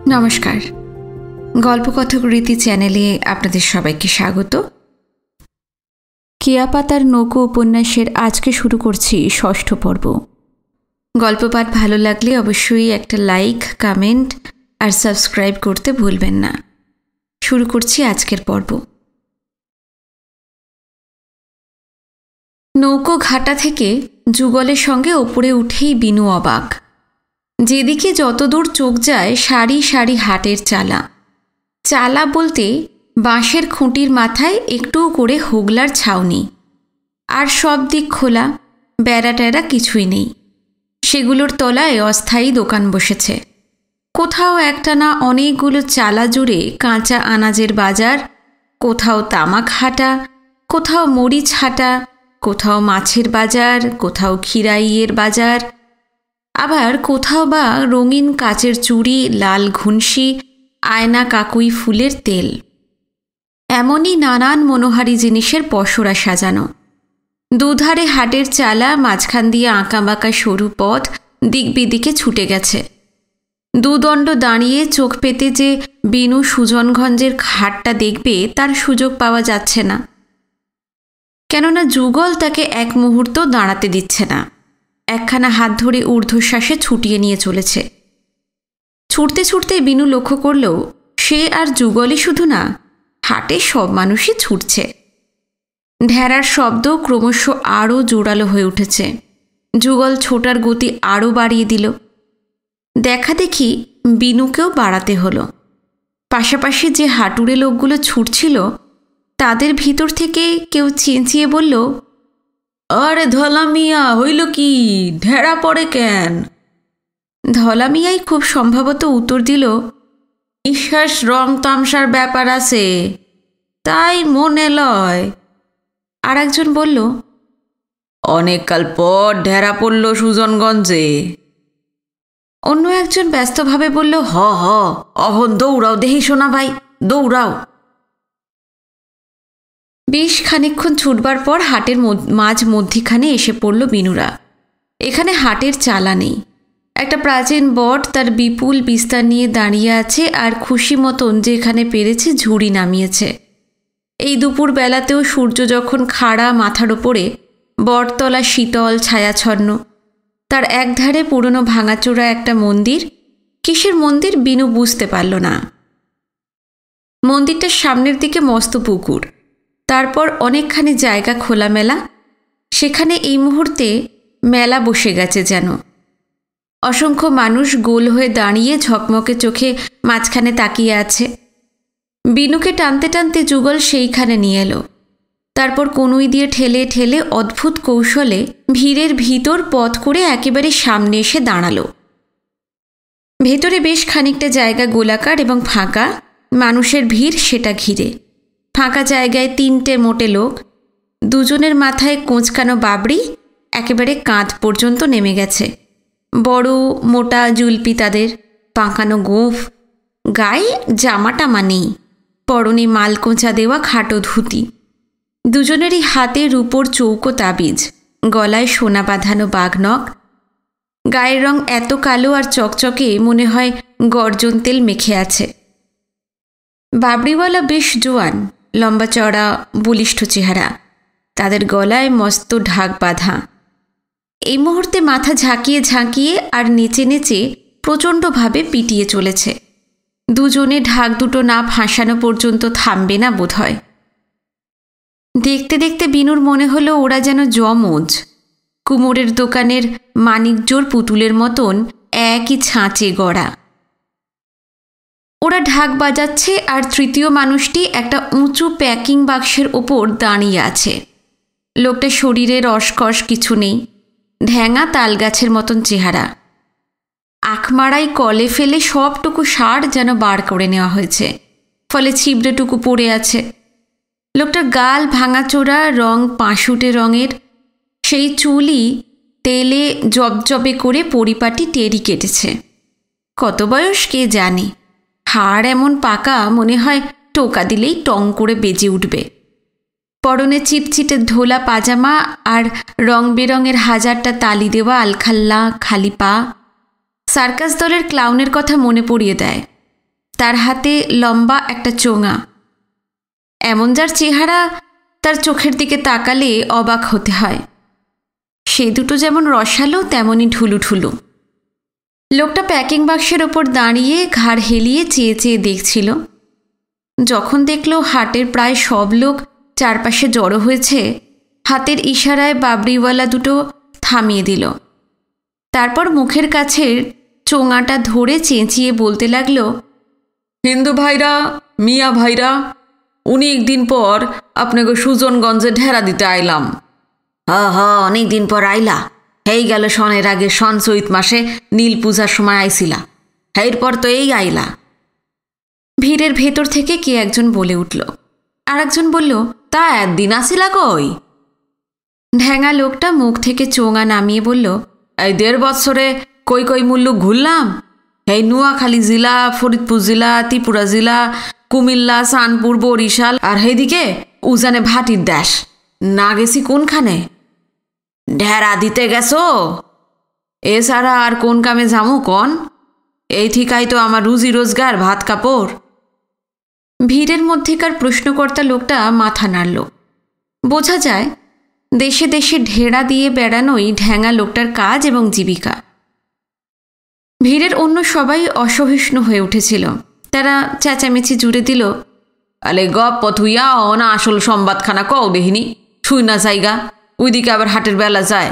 নমস্কার, গল্পকথক রীতি চ্যানেলে আপনাদের সবাইকে স্বাগত। কেয়াপাতার নৌকো উপন্যাসের আজকে শুরু করছি ৬ষ্ঠ পর্ব। গল্পপাঠ ভালো লাগলে অবশ্যই একটা লাইক, কমেন্ট আর সাবস্ক্রাইব করতে ভুলবেন না। শুরু করছি আজকের পর্ব। নৌকো ঘাটা থেকে যুগলের সঙ্গে ওপরে উঠেই বিনু অবাক। যেদিকে যতদূর চোখ যায় সারি সারি হাটের চালা। চালা বলতে বাঁশের খুঁটির মাথায় একটু করে হোগলার ছাউনি, আর সব দিক খোলা, বেড়া টেরা কিছুই নেই। সেগুলোর তলায় অস্থায়ী দোকান বসেছে। কোথাও একটা না অনেকগুলো চালা জুড়ে কাঁচা আনাজের বাজার, কোথাও তামাক হাটা, কোথাও মরিচ হাটা, কোথাও মাছের বাজার, কোথাও খিরাইয়ের বাজার, আবার কোথাও বা রঙিন কাচের চুড়ি, লাল ঘুনসি, আয়না কাকুই ফুলের তেল, এমনই নানান মনোহারী জিনিসের পসরা সাজানো। দুধারে হাটের চালা, মাঝখান দিয়ে আঁকাবাঁকা সরু পথ দিক বিদিকে ছুটে গেছে। দুদণ্ড দাঁড়িয়ে চোখ পেতে যে বিনু সুজনগঞ্জের হাটটা দেখবে তার সুযোগ পাওয়া যাচ্ছে না, কেননা যুগল তাকে এক মুহূর্ত দাঁড়াতে দিচ্ছে না। একখানা হাত ধরে ঊর্ধ্বশ্বাসে ছুটিয়ে নিয়ে চলেছে। ছুটতে ছুটতে বিনু লক্ষ্য করল সে আর যুগলই শুধু না, হাটে সব মানুষই ছুটছে। ঢেড়ার শব্দ ক্রমশ আরও জোরালো হয়ে উঠেছে। যুগল ছোটার গতি আরও বাড়িয়ে দিল। দেখা দেখি বিনুকেও বাড়াতে হলো। পাশাপাশি যে হাঁটুরে লোকগুলো ছুটছিল তাদের ভিতর থেকে কেউ চেঁচিয়ে বলল, আরে ধলা মিয়া, হইল কি? ঢেড়া পড়ে কেন? ধলা মিয়াই খুব সম্ভবত উত্তর দিল, বিশ্বাস রং তামসার ব্যাপার আছে, তাই মনে লয়। আর একজন বলল, অনেককাল পর ঢেড়া পড়ল সুজনগঞ্জে। অন্য একজন ব্যস্তভাবে বলল, হ হ, অহন দৌড়াও দেহি শোনা ভাই, দৌড়াও। বেশ খানিকক্ষণ ছুটবার পর হাটের মাঝ মধ্যিখানে এসে পড়ল বিনুরা। এখানে হাটের চালা নেই। একটা প্রাচীন বট তার বিপুল বিস্তার নিয়ে দাঁড়িয়ে আছে, আর খুশি মতন যেখানে পেরেছে ঝুড়ি নামিয়েছে। এই দুপুর বেলাতেও সূর্য যখন খাড়া মাথার ওপরে, বটতলা শীতল ছায়াচ্ছন্ন। তার একধারে পুরনো ভাঙাচোরা একটা মন্দির। কিসের মন্দির বিনু বুঝতে পারল না। মন্দিরটার সামনের দিকে মস্ত পুকুর, তারপর অনেকখানি জায়গা খোলামেলা। সেখানে এই মুহূর্তে মেলা বসে গেছে যেন। অসংখ্য মানুষ গোল হয়ে দাঁড়িয়ে ঝকমকে চোখে মাঝখানে তাকিয়ে আছে। বিনুকে টানতে টানতে যুগল সেইখানে নিয়ে এলো। তারপর কনুই দিয়ে ঠেলে ঠেলে অদ্ভুত কৌশলে ভিড়ের ভিতর পথ করে একেবারে সামনে এসে দাঁড়ালো। ভেতরে বেশ খানিকটা জায়গা গোলাকার এবং ফাঁকা, মানুষের ভিড় সেটা ঘিরে। ফাঁকা জায়গায় তিনটে মোটে লোক, দুজনের মাথায় কোঁচকানো বাবড়ি একেবারে কাঁধ পর্যন্ত নেমে গেছে। বড় মোটা জুলপি তাদের, পাঁকানো গোঁফ, গায়ে জামাটামা নেই, পরনে মালকোঁচা দেওয়া খাটো ধুতি। দুজনেরই হাতে রূপোর চৌকো তাবিজ, গলায় সোনা বাঁধানো বাঘনখ। গায়ের রং এত কালো আর চকচকে মনে হয় গর্জন তেল মেখে আছে। বাবড়িওয়ালা বেশ জোয়ান, লম্বা চড়া বলিষ্ঠ চেহারা। তাদের গলায় মস্ত ঢাক বাঁধা। এই মুহূর্তে মাথা ঝাঁকিয়ে ঝাঁকিয়ে আর নেচে নেচে প্রচণ্ডভাবে পিটিয়ে চলেছে। দুজনে ঢাক দুটো না ফাঁসানো পর্যন্ত থামবে না বোধ হয়। দেখতে দেখতে বিনুর মনে হলো ওরা যেন যমজ, কুমোরের দোকানের মানিকজোর পুতুলের মতন একই ছাঁচে গড়া। ওরা ঢাক বাজাচ্ছে, আর তৃতীয় মানুষটি একটা উঁচু প্যাকিং বাক্সের ওপর দাঁড়িয়ে আছে। লোকটা শরীরে রসকস কিছু নেই, ঢ্যাঙা তালগাছের মতন চেহারা। আখমারাই কলে ফেলে সবটুকু সার যেন বার করে নেওয়া হয়েছে, ফলে ছিবড়েটুকু পড়ে আছে। লোকটার গাল ভাঙাচোরা, রং পাঁশুটে রঙের। সেই চুলই তেলে জবজবে করে পরিপাটি টেরি কেটেছে। কত বয়স কে জানে। হাড় এমন পাকা মনে হয় টোকা দিলেই টং করে বেজে উঠবে। পরনে চিটচিটে ধোলা পাজামা আর রং বেরঙের হাজারটা তালি দেওয়া আলখাল্লা খালি পা। সার্কাস দলের ক্লাউনের কথা মনে পড়িয়ে দেয়। তার হাতে লম্বা একটা চোঙা। এমন যার চেহারা, তার চোখের দিকে তাকালে অবাক হতে হয়। সে দুটো যেমন রসালো তেমনই ঢুলুঢুলু। লোকটা প্যাকিং বাক্সের ওপর দাঁড়িয়ে ঘাড় হেলিয়ে চেয়ে চেয়ে দেখছিল। যখন দেখল হাটের প্রায় সব লোক চারপাশে জড়ো হয়েছে, হাতের ইশারায় বাবরিওয়ালা দুটো থামিয়ে দিল। তারপর মুখের কাছের চোঙাটা ধরে চেঁচিয়ে বলতে লাগলো, হিন্দু ভাইরা, মিয়া ভাইরা, অনেক দিন পর আপনাকে সুজনগঞ্জে ঢেরা দিতে আইলাম। অনেক দিন পর আইলা? এই গেল সনের আগে সন চৈত মাসে নীল পূজার সময় আইছিলা, এরপর তো এই আইলা। ভিড়ের ভেতর থেকে কে একজন বলে উঠল। আর একজন বলল, তা একদিন আসিলা কই? ঢ্যাঙা লোকটা মুখ থেকে চোঙা নামিয়ে বলল, এই 1.5 বছরে কই কই মুল্লুক ঘুরলাম। এই নোয়াখালী জেলা, ফরিদপুর জেলা, ত্রিপুরা জেলা, কুমিল্লা, চাঁদপুর, বরিশাল, আর এইদিকে উজানে ভাটির দেশ। না গেছি কোনখানে? ঢেরা দিতে গেছো? এছাড়া আর কোন কামে যামু কন? এই ঠিকাই তো আমার রুজি রোজগার, ভাত কাপড়। ভিড়ের মধ্যেকার প্রশ্নকর্তা লোকটা মাথা নাড়ল। বোঝা যায় দেশে দেশে ঢেড়া দিয়ে বেড়ানোই ঢ্যাঙা লোকটার কাজ এবং জীবিকা। ভিড়ের অন্য সবাই অসহিষ্ণু হয়ে উঠেছিল। তারা চেঁচামেচি জুড়ে দিল, আলে গপ্প থুইয়া না আসল সংবাদখানা কও দেহিনি, ছুই না জায়গা, ওইদিকে আবার হাটের বেলা যায়।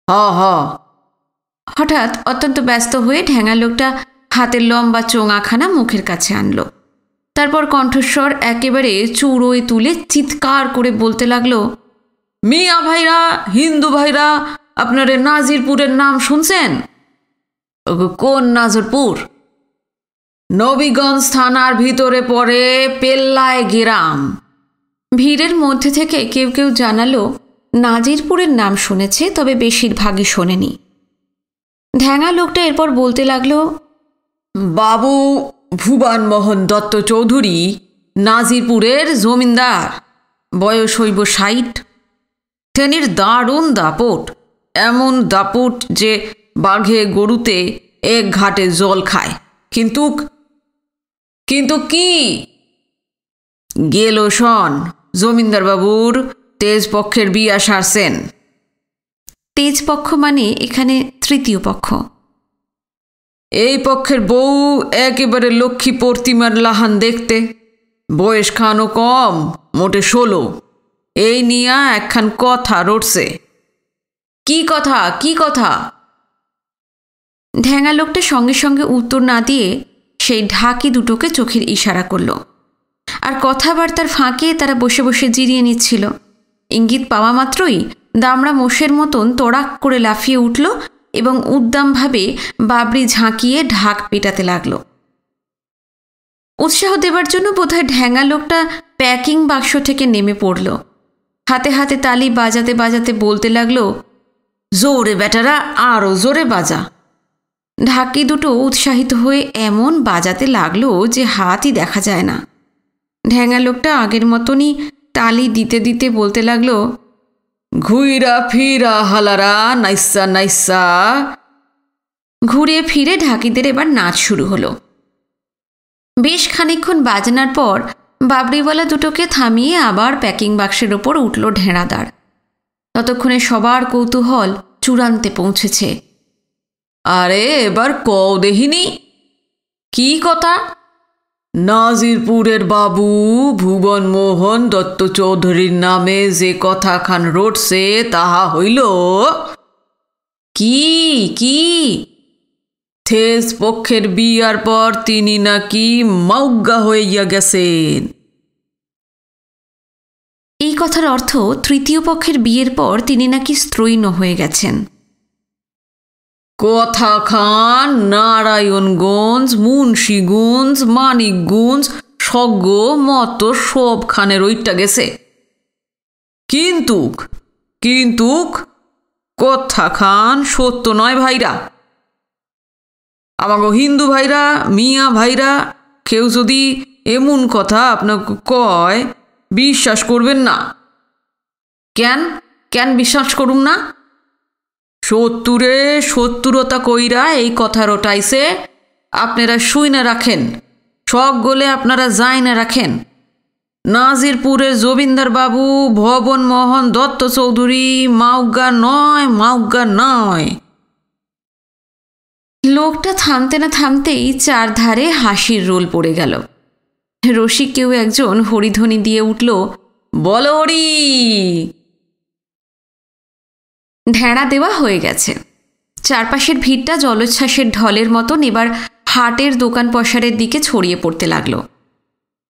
হ হঠাৎ অত্যন্ত ব্যস্ত হয়ে ঢ্যাঙা লোকটা হাতের লম্বা চোঙাখানা মুখের কাছে আনলো। তারপর কণ্ঠস্বর একেবারে চুড়োয় তুলে চিৎকার করে বলতে লাগলো, মিয়া ভাইরা, হিন্দু ভাইরা, আপনার নাজিরপুরের নাম শুনছেন? কোন নাজিরপুর? নবীগঞ্জ থানার ভিতরে পড়ে পেল্লায় গ্রাম। ভিড়ের মধ্যে থেকে কেউ কেউ জানালো নাজিরপুরের নাম শুনেছে, তবে বেশিরভাগই শোনেনি। ঢ্যাঙা লোকটা এরপর বলতে লাগলো, বাবু ভুবন মোহন দত্ত চৌধুরী নাজিরপুরের জমিনদার, বয়স হইব 60। ট্রেনের দারুণ দাপট, এমন দাপট যে বাঘে গরুতে এক ঘাটে জল খায়। কিন্তু কি গেল শন, জমিনদার বাবুর তেজপক্ষের বিয়া সারছেন। তেজপক্ষ মানে এখানে তৃতীয় পক্ষ। এই পক্ষের বউ একেবারে লক্ষ্মী প্রতিমার লাহান দেখতে, বয়স খানও কম, মোটে 16। এই নিয়া একখান কথা রটছে। কি কথা? ঢ্যাঙা লোকটা সঙ্গে সঙ্গে উত্তর না দিয়ে সেই ঢাকি দুটোকে চোখের ইশারা করল। আর কথাবার্তার ফাঁকে তারা বসে বসে জিরিয়ে নিচ্ছিল। ইঙ্গিত পাওয়া মাত্রই দামড়া মোষের মতন তোড়াক করে লাফিয়ে উঠল এবং উদ্দামভাবে বাবরি ঝাঁকিয়ে ঢাক পেটাতে লাগল। উৎসাহ দেবার জন্য বোধহয় ঢ্যাঙা লোকটা প্যাকিং বাক্স থেকে নেমে পড়ল। হাতে হাতে তালি বাজাতে বাজাতে বলতে লাগলো, জোরে বেটারা, আরো জোরে বাজা। ঢাকি দুটো উৎসাহিত হয়ে এমন বাজাতে লাগলো যে হাতই দেখা যায় না। ঢ্যাঙা লোকটা আগের মতনই তালি দিতে দিতে বলতে লাগলো, ঘুইরা ফিরা হালারা নাইসা নাইসা। ঘুরে ফিরে ঢাকিদের এবার নাচ শুরু হলো। বেশ খানিকক্ষণ বাজনার পর বাবরিওয়ালা দুটোকে থামিয়ে আবার প্যাকিং বাক্সের ওপর উঠল ঢেঁড়াদার। ততক্ষণে সবার কৌতূহল চূড়ান্তে পৌঁছেছে। আরে এবার কও দেহিনি, কি কথা? নাজিরপুরের বাবু ভুবন মোহন দত্ত চৌধুরীর নামে যে কথাখান রটছে তাহা হইল কি? তেজ পক্ষের বিয়ার পর তিনি নাকি মৌগা হইয়া গেছেন। এই কথার অর্থ তৃতীয় পক্ষের বিয়ের পর তিনি নাকি স্ত্রৈণ হয়ে গেছেন। কথাখান নারায়ণগঞ্জ, মুন্সীগঞ্জ, মানিকগঞ্জ, সজ্ঞ মত সবখানে রইটা গেছে। কিন্তু কথাখান সত্য নয় ভাইরা। আমাগো হিন্দু ভাইরা, মিয়া ভাইরা, কেউ যদি এমন কথা আপনাকে কয় বিশ্বাস করবেন না। কেন বিশ্বাস করুম না? সত্তরতা কইরা এই কথা রটাইছে আপনারা শুই না রাখেন, শখ গলে আপনারা যাই না রাখেন। নাজিরপুরের জমিদার বাবু ভবন মোহন দত্ত চৌধুরী মাউগা নয়, মাউগা নয়। লোকটা থামতে না থামতেই চারধারে হাসির রোল পড়ে গেল। রসিক কেউ একজন হরিধ্বনি দিয়ে উঠল, বলো হরি। ঢেঁড়া দেওয়া হয়ে গেছে। চারপাশের ভিড়টা জলোচ্ছ্বাসের ঢলের মতন এবার হাটের দোকান পসারের দিকে ছড়িয়ে পড়তে লাগলো।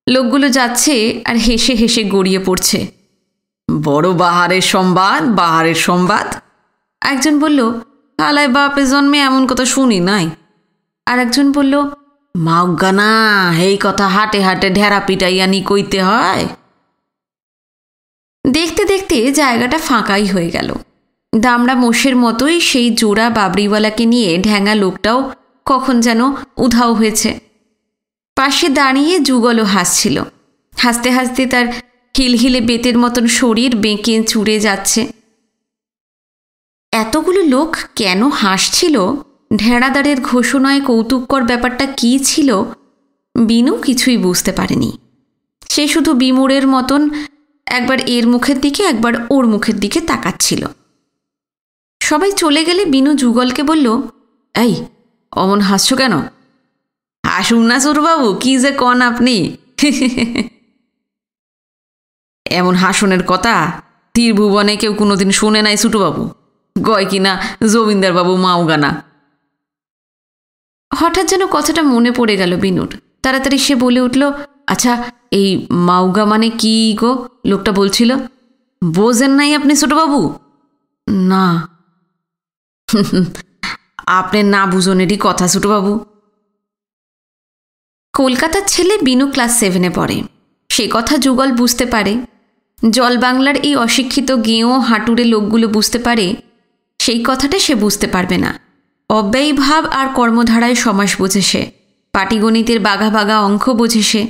লোকগুলো যাচ্ছে আর হেসে হেসে গড়িয়ে পড়ছে। বড় বাহারের সংবাদ, বাহারের সংবাদ। একজন বলল, আলাই বাপে জন্মে এমন কথা শুনি নাই। আর একজন বলল, মাউগা না, এই কথা হাটে হাটে ঢেরা পিটাইয়া নি কইতে হয়। দেখতে দেখতে জায়গাটা ফাঁকাই হয়ে গেল। দামড়া মোষের মতোই সেই জোড়া বাবরিওয়ালাকে নিয়ে ঢ্যাঙা লোকটাও কখন যেন উধাও হয়েছে। পাশে দাঁড়িয়ে যুগলও হাসছিল। হাসতে হাসতে তার হিলহিলে বেতের মতন শরীর বেঁকে চুড়ে যাচ্ছে। এতগুলো লোক কেন হাসছিল, ঢেঁড়াদারের ঘোষণায় কৌতুককর ব্যাপারটা কী ছিল, বিনু কিছুই বুঝতে পারেনি। সে শুধু বিমূঢ়ের মতন একবার এর মুখের দিকে একবার ওর মুখের দিকে তাকাচ্ছিল। সবাই চলে গেলে বিনু যুগলকে বলল, এই অমন হাসছো কেন? হাসুন না ছোটবাবু, কি যে কন আপনি। এমন হাসনের কথা তীরভুবনে কেউ কোনোদিন শুনে নাই ছোটবাবু। গয় কিনা জমিদার বাবু মাউগানা। হঠাৎ যেন কথাটা মনে পড়ে গেল বিনুর। তাড়াতাড়ি সে বলে উঠল, আচ্ছা এই মাউগা মানে কি গো? লোকটা বলছিল। বোঝেন নাই আপনি ছোটবাবু? না। আপনি না বুঝনেরই কথা ছোটবাবু। কলকাতার ছেলে বিনু ক্লাস 7-এ পড়ে। সে কথা যুগল বুঝতে পারে। জলবাংলার এই অশিক্ষিত গেঁয়ো হাঁটুরে লোকগুলো বুঝতে পারে, সেই কথাটা সে বুঝতে পারবে না। অব্যয়ী ভাব আর কর্মধারায় সমাস বোঝে সে, পাটিগণিতের বাঘা বাঘা অঙ্ক বোঝে সে,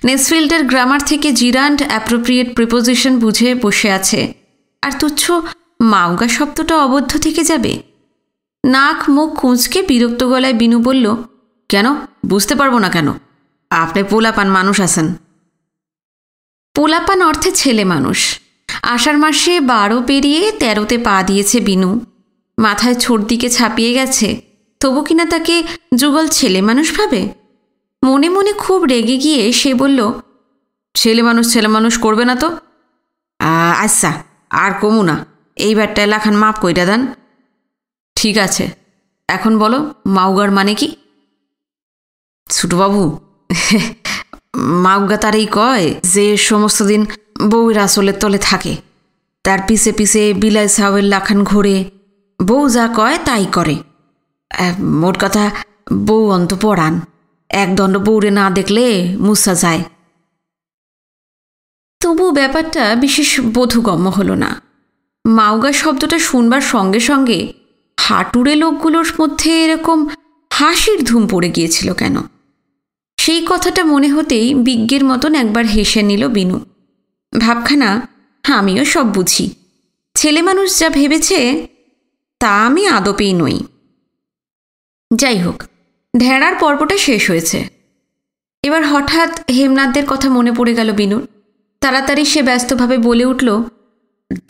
নেসফিল্ডের গ্রামার থেকে জিরান্ড অ্যাপ্রোপ্রিয়েট প্রিপোজিশন বুঝে বসে আছে। আর তুচ্ছ মাউগা শব্দটা অবদ্ধ থেকে যাবে। নাক মুখ কুঁচকে বিরক্ত গলায় বিনু বলল, কেন বুঝতে পারবো না কেন? আপনি পোলাপান মানুষ আছেন। পোলাপান অর্থে ছেলে মানুষ। আষাঢ় মাসে 12 পেরিয়ে 13তে পা দিয়েছে বিনু। মাথায় ছোট দিকে ছাপিয়ে গেছে, তবু কিনা তাকে যুগল ছেলে মানুষ ভাবে। মনে মনে খুব রেগে গিয়ে সে বলল, ছেলে মানুষ করবে না তো? আচ্ছা আর কমু না, এইবারটা এলাখান মাপ কইটা দেন। ঠিক আছে, এখন বলো মাউগার মানে কি? ছোটবাবু, মাউগা তারই কয় যে সমস্ত দিন বউয়ের আসলের তলে থাকে, তার পিছে পিছে বিলাই সাউয়ের লাখান ঘোরে, বউ যা কয় তাই করে। মোট কথা বউ অন্ত পড়ান, একদণ্ড বউরে না দেখলে মুসা যায়। তবু ব্যাপারটা বিশেষ বোধগম্য হল না। মাউগা শব্দটা শুনবার সঙ্গে সঙ্গে হাঁটুরে লোকগুলোর মধ্যে এরকম হাসির ধুম পড়ে গিয়েছিল কেন? সেই কথাটা মনে হতেই বিজ্ঞের মতন একবার হেসে নিল বিনু। ভাবখানা, আমিও সব বুঝি, ছেলে মানুষ যা ভেবেছে তা আমি আদপেই নই। যাই হোক, ঢেঁড়ার পর্বটা শেষ হয়েছে। এবার হঠাৎ হেমনাথদের কথা মনে পড়ে গেল বিনুর। তাড়াতাড়ি সে ব্যস্তভাবে বলে উঠল,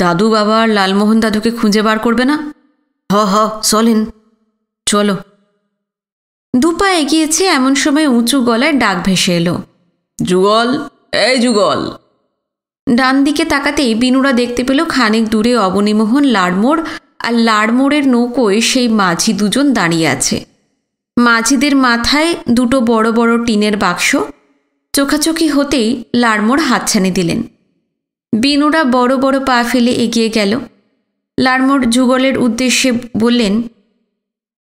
দাদু বাবা আর লালমোহন দাদুকে খুঁজে বার করবে না? হ চলেন, চলো। দুপা এগিয়েছে, এমন সময় উঁচু গলায় ডাক ভেসে এলো, যুগল, এই যুগল। ডান দিকে তাকাতেই বিনুরা দেখতে পেল খানিক দূরে অবনীমোহন, লাড়মোড় আর লাড়মোড়ের নৌকোয় সেই মাঝি দুজন দাঁড়িয়ে আছে। মাঝিদের মাথায় দুটো বড় বড় টিনের বাক্স। চোখাচোখি হতেই লাড়মোড় হাতছানি দিলেন। বিনুরা বড় বড় পা ফেলে এগিয়ে গেল। লাড়মোড় যুগলের উদ্দেশ্যে বললেন,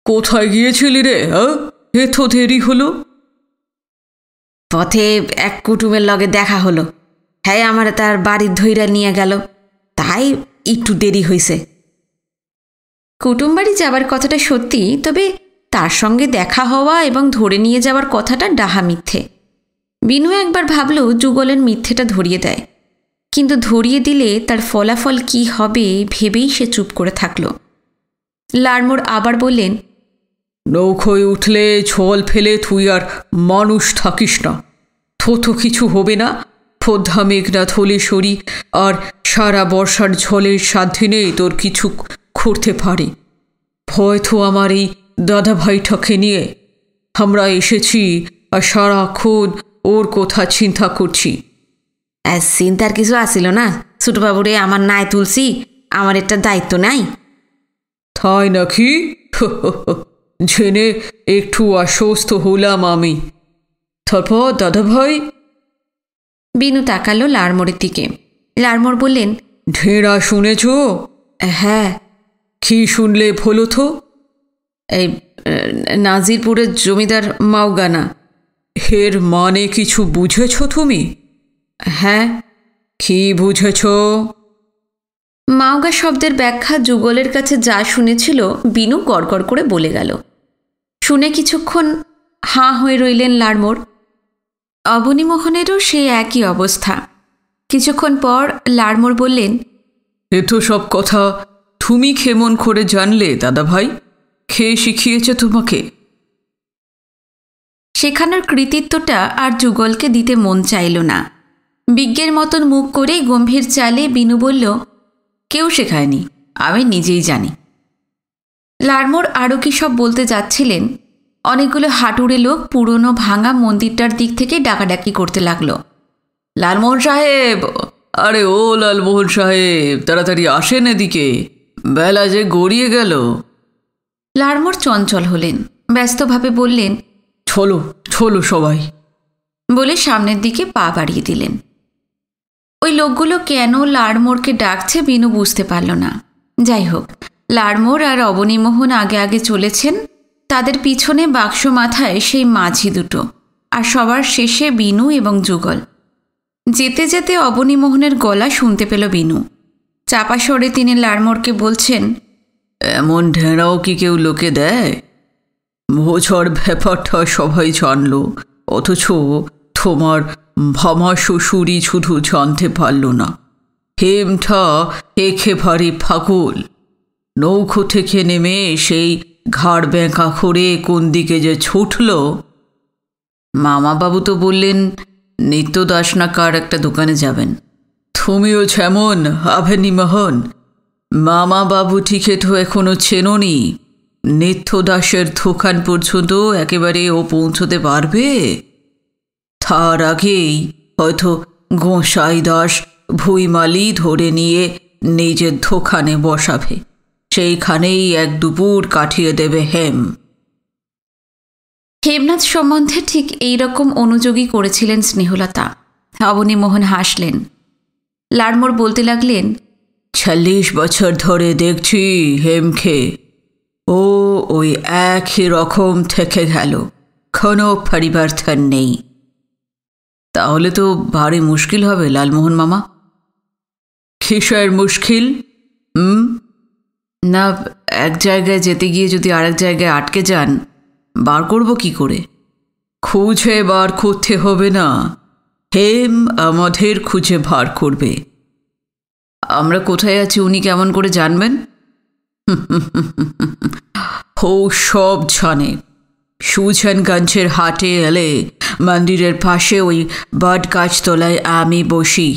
কোথায় গিয়েছিলি রে? এত দেরি হলো? পথে এক কুটুমের লগে দেখা হলো, হ্যাঁ আমার তার বাড়ির ধইরা নিয়ে গেল, তাই একটু দেরি হয়েছে। কুটুম বাড়ি যাবার কথাটা সত্যি, তবে তার সঙ্গে দেখা হওয়া এবং ধরে নিয়ে যাওয়ার কথাটা ডাহা মিথ্যে। বিনু একবার ভাবল যুগলের মিথ্যেটা ধরিয়ে দেয়, কিন্তু ধরিয়ে দিলে তার ফলাফল কি হবে ভেবেই সে চুপ করে থাকল। লাড়মোড় আবার বললেন, নৌকোয় উঠলে ঝোল ফেলে তুই আর মানুষ থাকিস না। থো কিছু হবে না। ফোদ্ধা মেঘনাথ হলে সরি, আর সারা বর্ষার ঝলের সাধ্যে নেই তোর কিছু করতে পারে। ভয় তো আমার এই দাদা ভাইটাকে নিয়ে। আমরা এসেছি আর সারাক্ষণ ওর কথা চিন্তা করছি। চিন্তার কিছু আসিল না ছোটবাবুরে, আমার নাই তুলসী, আমার একটা দায়িত্ব নাই। তাই নাকি? জেনে একটু আশ্বস্ত হলাম আমি। তারপর দাদা ভাই? বিনু তাকালো লাড়মোড়ের দিকে। লাড়মোড় বললেন, ঢেরা শুনেছ? হ্যাঁ। কি শুনলে বলো তো? এই নাজিরপুরের জমিদার মাওগানা। এর মানে কিছু বুঝেছ তুমি? হ্যাঁ। কি বুঝেছ? মাওগা শব্দের ব্যাখ্যা যুগলের কাছে যা শুনেছিল বিনু গড়গড় করে বলে গেল। শুনে কিছুক্ষণ হাঁ হয়ে রইলেন লাড়মোড়। অবনীমোহনেরও সেই একই অবস্থা। কিছুক্ষণ পর লাড়মোড় বললেন, এ তো সব কথা তুমি কেমন করে জানলে দাদা ভাই? খেয়ে শিখিয়েছে তোমাকে? সেখানের কৃতিত্বটা আর যুগলকে দিতে মন চাইল না। বিজ্ঞের মতন মুখ করে গম্ভীর চালে বিনু বলল, কেউ শেখায়নি, আমি নিজেই জানি। লাড়মোড় আরও কি সব বলতে যাচ্ছিলেন, অনেকগুলো হাঁটুড়ে লোক পুরনো ভাঙা মন্দিরটার দিক থেকে ডাকাডাকি করতে লাগলো। লালমোহন সাহেব! আরে ও লালমোহন সাহেব, তাড়াতাড়ি আসেন এদিকে, বেলা যে গড়িয়ে গেল। লাড়মোড় চঞ্চল হলেন, ব্যস্তভাবে বললেন, চলো চলো সবাই, বলে সামনের দিকে পা বাড়িয়ে দিলেন। ওই লোকগুলো কেন লাড়মোড়কে ডাকছে বিনু বুঝতে পারল না। যাই হোক, লাড়মোড় আর অবনীমোহন আগে আগে চলেছেন, তাদের পিছনে বাক্স মাথায় সেই মাঝি দুটো, আর সবার শেষে বিনু এবং যুগল। যেতে যেতে অবনীমোহনের গলা শুনতে পেল বিনু। চাপা স্বরে তিনি লাড়মোড়কে বলছেন, এমন ঢেঁড়াও কি কেউ লোকে দেয়? মোছর ব্যাপারটা সবাই জানল, অথচ তোমার ভামা শ্বশুরই শুধু জানতে পারল না। হেমটা একেবারে পাগল। নৌকো থেকে নেমে সেই ঘাড় বেঁকা করে কোন দিকে যে ছুটল। মামাবাবু তো বললেন নিত্য দাস না কার একটা দোকানে যাবেন। তুমিও যেমন আভেনিমোহন, মামাবাবু ঠিকে তো এখনো চেনোনি। নিত্য দাসের দোকান পর্যন্ত একেবারে ও পৌঁছতে পারবে? তার আগেই হয়তো গোসাই দাস ভুইমালি ধরে নিয়ে নিজের দোকানে বসাবে, সেইখানেই এক দুপুর কাটিয়ে দেবে হেম। হেমনাথ সম্বন্ধে ঠিক এই রকম অনুযোগী করেছিলেন স্নেহলতা। অবনীমোহন হাসলেন। লাড়মোড় বলতে লাগলেন, 40 বছর ধরে দেখছি হেমকে, ও ওই একই রকম থেকে গেল, কোনো পরিবর্তন নেই। তাহলে তো ভারী মুশকিল হবে লালমোহন মামা। কিসের মুশকিল? না, এক জায়গায় যেতে গিয়ে যদি আরেক জায়গায় আটকে যান, বার করব কি করে? খুঁজে বার করতে হবে না, হেম আমাদের খুঁজে বার করবে। আমরা কোথায় আছি উনি কেমন করে জানবেন? ও সব জানে। সুজানগঞ্জের হাটে এলে মন্দিরের পাশে ওই বট গাছতলায় আমি বসি,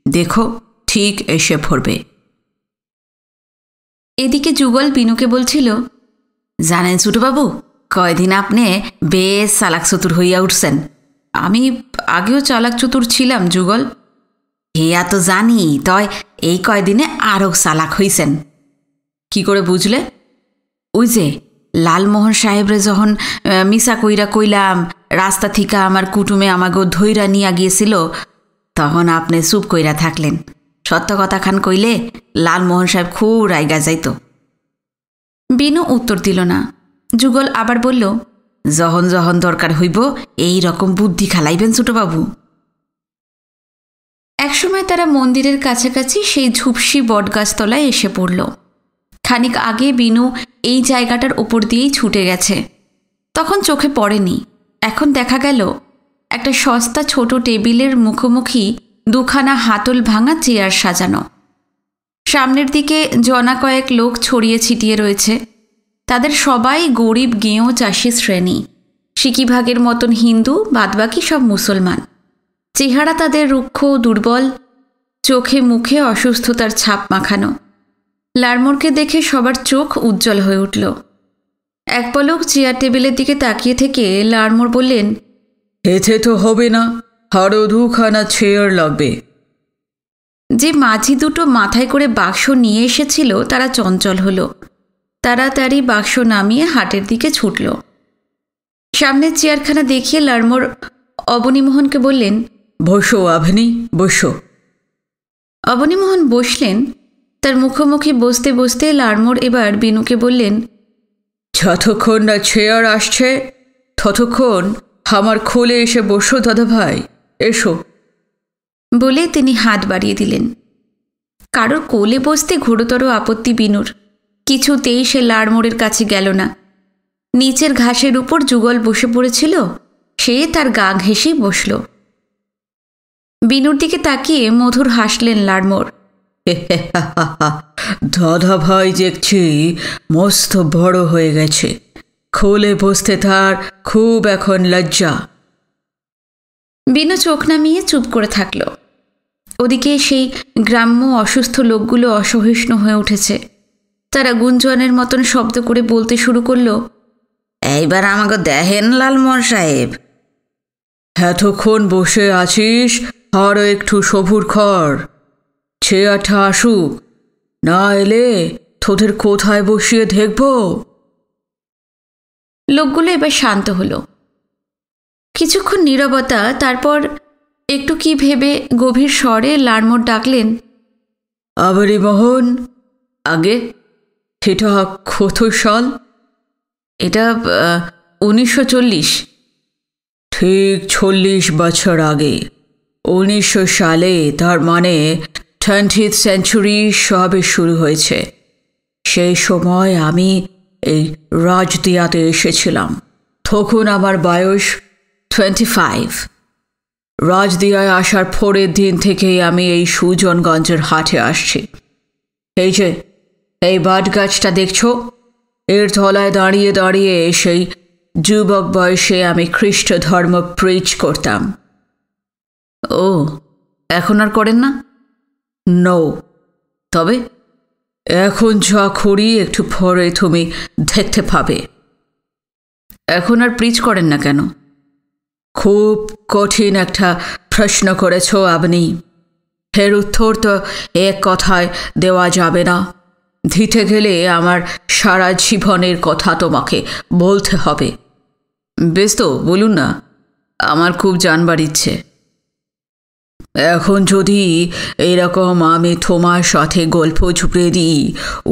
দেখো ঠিক এসে পড়বে। এদিকে যুগল বিনুকে বলছিল, জানেন ছোটবাবু, কয়দিন আপনি বেশ চালাক চতুর হইয়া উঠছেন। আমি আগেও চালাক চতুর ছিলাম যুগল। হিয়া তো জানি, তয় এই কয়দিনে আরও চালাক হইছেন। কি করে বুঝলে? ওই যে লালমোহন সাহেবরে যখন মিশা কইরা কইলাম রাস্তা থিকা আমার কুটুমে আমাকে ধইরা নিয়া গিয়েছিল, তখন আপনি চুপ কইরা থাকলেন। সত্য কথা খান কইলে লালমোহন সাহেব খুব রাইগা যাইত। বিনু উত্তর দিল না। যুগল আবার বলল, যখন যখন দরকার হইব এই রকম বুদ্ধি খালাইবেন ছোটবাবু। একসময় তারা মন্দিরের কাছাকাছি সেই ঝুপসি বটগাছতলায় এসে পড়ল। খানিক আগে বিনু এই জায়গাটার ওপর দিয়েই ছুটে গেছে, তখন চোখে পড়েনি। এখন দেখা গেল একটা সস্তা ছোট টেবিলের মুখোমুখি দুখানা হাতল ভাঙা চেয়ার সাজানো। সামনের দিকে জনা কয়েক লোক ছড়িয়ে ছিটিয়ে রয়েছে। তাদের সবাই গরিব গেঁয়ো চাষি শ্রেণী, সিকিভাগের মতন হিন্দু, বাদবাকি সব মুসলমান। চেহারা তাদের রুক্ষ দুর্বল, চোখে মুখে অসুস্থতার ছাপ মাখানো। লারমোরকে দেখে সবার চোখ উজ্জ্বল হয়ে উঠল। এক পলক চেয়ার টেবিলের দিকে তাকিয়ে থেকে লারমোর বললেন, এতে তো হবে না, আরও 2খানা চেয়ার লাগবে। যে মাঝি দুটো মাথায় করে বাক্স নিয়ে এসেছিল তারা চঞ্চল হলো। তাড়াতাড়ি বাক্স নামিয়ে হাটের দিকে ছুটল। সামনের চেয়ারখানা দেখিয়ে লারমোর অবনীমোহনকে বললেন, বসো আভনি, বসো। অবনীমোহন বসলেন। তার মুখোমুখি বসতে বসতে লারমোর এবার বিনুকে বললেন, যতক্ষণ না চেয়ার আসছে ততক্ষণ আমার কোলে এসে বসো দাদা ভাই, এসো। বলে তিনি হাত বাড়িয়ে দিলেন। কারোর কোলে বসতে ঘোরতর আপত্তি বিনুর। কিছুতেই সে লারমোরের কাছে গেল না। নিচের ঘাসের উপর যুগল বসে পড়েছিল, সে তার গা ঘেঁষেই বসল। বিনুর দিকে তাকিয়ে মধুর হাসলেন লারমোর। দাদা ভাই দেখছি মস্ত বড় হয়ে গেছে, কোলে বসতে তার খুব এখন লজ্জা। বিনু চোখ নামিয়ে চুপ করে থাকল। ওদিকে সেই গ্রাম্য অসুস্থ লোকগুলো অসহিষ্ণু হয়ে উঠেছে। তারা গুঞ্জনের মতন শব্দ করে বলতে শুরু করল, এইবার আমাকে দেখেন লালমোহন সাহেব। এতক্ষণ বসে আছিস, আরও একটু সবুর কর, চেয়ারটা আসুক, না এলে তোদের কোথায় বসিয়ে দেখব। লোকগুলো এবার শান্ত হলো। কিছুক্ষণ নীরবতা, তারপর একটু কি ভেবে গভীর স্বরে লারমোর ডাকলেন, অবনীমোহন। আগে এটা কত সাল? এটা 1940। ঠিক 40 বছর আগে, 1900 সালে, তার মানে 20th সেঞ্চুরি সবে শুরু হয়েছে। সেই সময় আমি এই রাজদিয়াতে এসেছিলাম। তখন আমার বয়স 25। রাজদিয়ায় আসার পরের দিন থেকেই আমি এই সুজনগঞ্জের হাটে আসছি। এই যে এই বট গাছটা দেখছো, এর তলায় দাঁড়িয়ে দাঁড়িয়ে সেই যুবক বয়সে আমি খ্রিস্ট ধর্ম প্রিচ করতাম। ও, এখন আর করেন না? নো, তবে এখন যা করি একটু পরে তুমি দেখতে পাবে। এখন আর প্রিচ করেন না কেন? খুব কঠিন একটা প্রশ্ন করেছ আপনি। এর উত্তর তো এক কথায় দেওয়া যাবে না। দিতে গেলে আমার সারা জীবনের কথা তোমাকে বলতে হবে। বেশ, তো বলুন না, আমার খুব জানবার ইচ্ছে। এখন যদি এরকম আমি তোমার সাথে গল্প ঝুঁকড়ে দিই,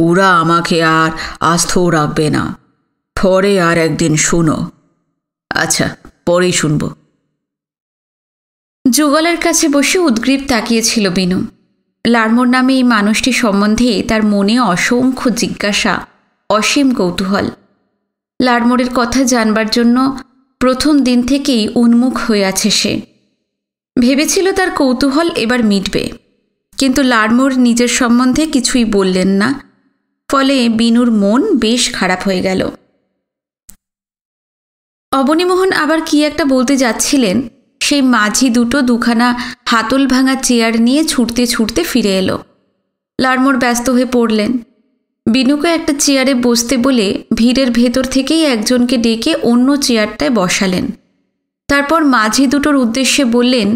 ওরা আমাকে আর আস্থ রাখবে না। পরে আর একদিন শুনো। আচ্ছা, পরেই শুনব। যুগলের কাছে বসে উদ্গ্রীব তাকিয়েছিল বিনু। লারমোর নামে এই মানুষটি সম্বন্ধে তার মনে অসংখ্য জিজ্ঞাসা, অসীম কৌতূহল। লারমোরের কথা জানবার জন্য প্রথম দিন থেকেই উন্মুখ হয়ে আছে সে। ভেবেছিল তার কৌতূহল এবার মিটবে, কিন্তু লারমোর নিজের সম্বন্ধে কিছুই বললেন না। ফলে বিনুর মন বেশ খারাপ হয়ে গেল। অবনীমোহন আবার কি একটা বলতে যাচ্ছিলেন, সেই মাঝি দুটো 2খানা হাতল ভাঙা চেয়ার নিয়ে ছুটতে ছুটতে ফিরে এলো। লারমোর ব্যস্ত হয়ে পড়লেন। বিনুকে একটা চেয়ারে বসতে বলে ভিড়ের ভেতর থেকেই একজনকে ডেকে অন্য চেয়ারটায় বসালেন। তারপর মাঝি দুটোর উদ্দেশ্যে বললেন,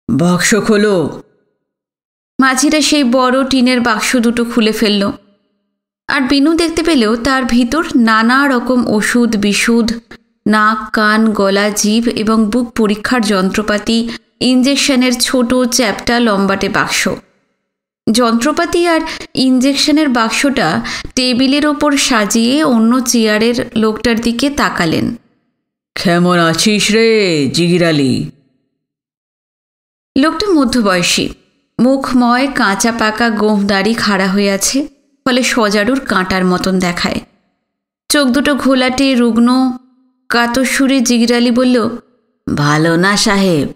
বাক্স খোলো। মাঝিরা সেই বড় টিনের বাক্স দুটো খুলে ফেলল। আর বিনু দেখতে পেলেও তার ভিতর নানা রকম ওষুধ, বিশুধ, নাক, কান, গলা, জিভ এবং বুক পরীক্ষার যন্ত্রপাতি, ইঞ্জেকশনের ছোট চ্যাপ্টা লম্বাটে বাক্স। যন্ত্রপাতি আর ইঞ্জেকশনের বাক্সটা টেবিলের ওপর সাজিয়ে অন্য চেয়ারের লোকটার দিকে তাকালেন। কেমন আছিস রে জিগিরালি? লোকটা মধ্যবয়সী, মুখময়, কাঁচা পাকা গোঁফ দাড়ি খাড়া হয়ে আছে, ফলে সজারুর কাঁটার মতন দেখায়। চোখ দুটো ঘোলাটে, রুগ্ন, কাতর সুরে জিগিরালি বলল, ভালো না সাহেব?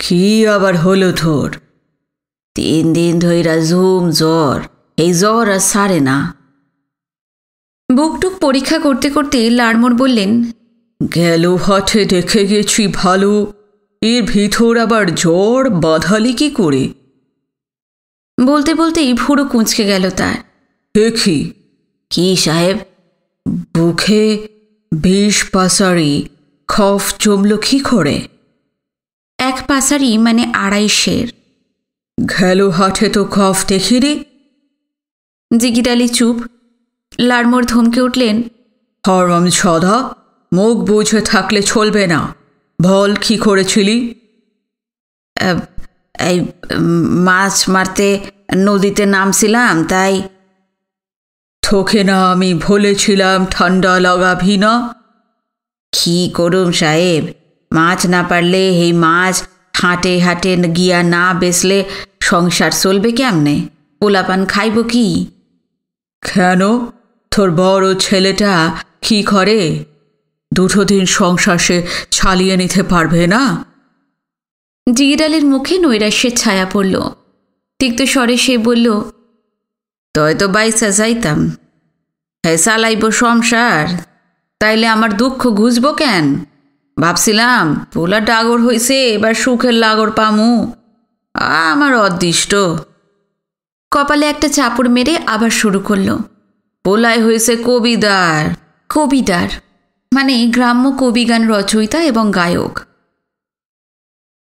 কি আবার হলো তোর? 3 দিন ধইরা ঝুম জ্বর, এই জ্বর আর সারে না। বুকটুক পরীক্ষা করতে করতে লাড়মোড় বললেন, গেল হাটে দেখে গেছি ভালো, এর ভিতর আবার জ্বর বাঁধালি কি করে? বলতে বলতেই ভুরু কুঁচকে গেল তার। দেখি। কি সাহেব? বুকে 20 পাসারি খফ জমল কি করে? 1 পাসারি মানে 2.5 সের। গেল হাটে তো খফ দেখিরি। জিগির আলী চুপ। লাড়মোড় ধমকে উঠলেন, হরম ছদা, মুখ বুঝে থাকলে চলবে না। বল কি করেছিলি? এই মাছ মারতে নদীতে নামছিলাম, তাই। তোকে না আমি বলেছিলাম ঠান্ডা লাগাবি না? কি করুম সাহেব, মাছ না পারলে এই মাছ হাটে হাটে গিয়া না বেচলে সংসার চলবে কেমনে? পোলাপান খাইব কি? কেন, তোর বড় ছেলেটা কি করে? 2 দিন সংসার সে ছালিয়ে নিতে পারবে না? জিগির আলীর মুখে নৈরাশ্যের ছায়া পড়ল। তিক্ত স্বরে সে বলল, তয় তো বাইসা যাইতাম, হ্যাঁ চালাইব সংসার, তাইলে আমার দুঃখ ঘুষব কেন? ভাবছিলাম পোলা ডাগর হইছে, এবার সুখের লাগর পামু। আমার অদৃষ্ট। কপালে একটা চাপড় মেরে আবার শুরু করল, পোলাই হয়েছে কবিদার। কবিদার মানে গ্রাম্য কবিগান রচয়িতা এবং গায়ক।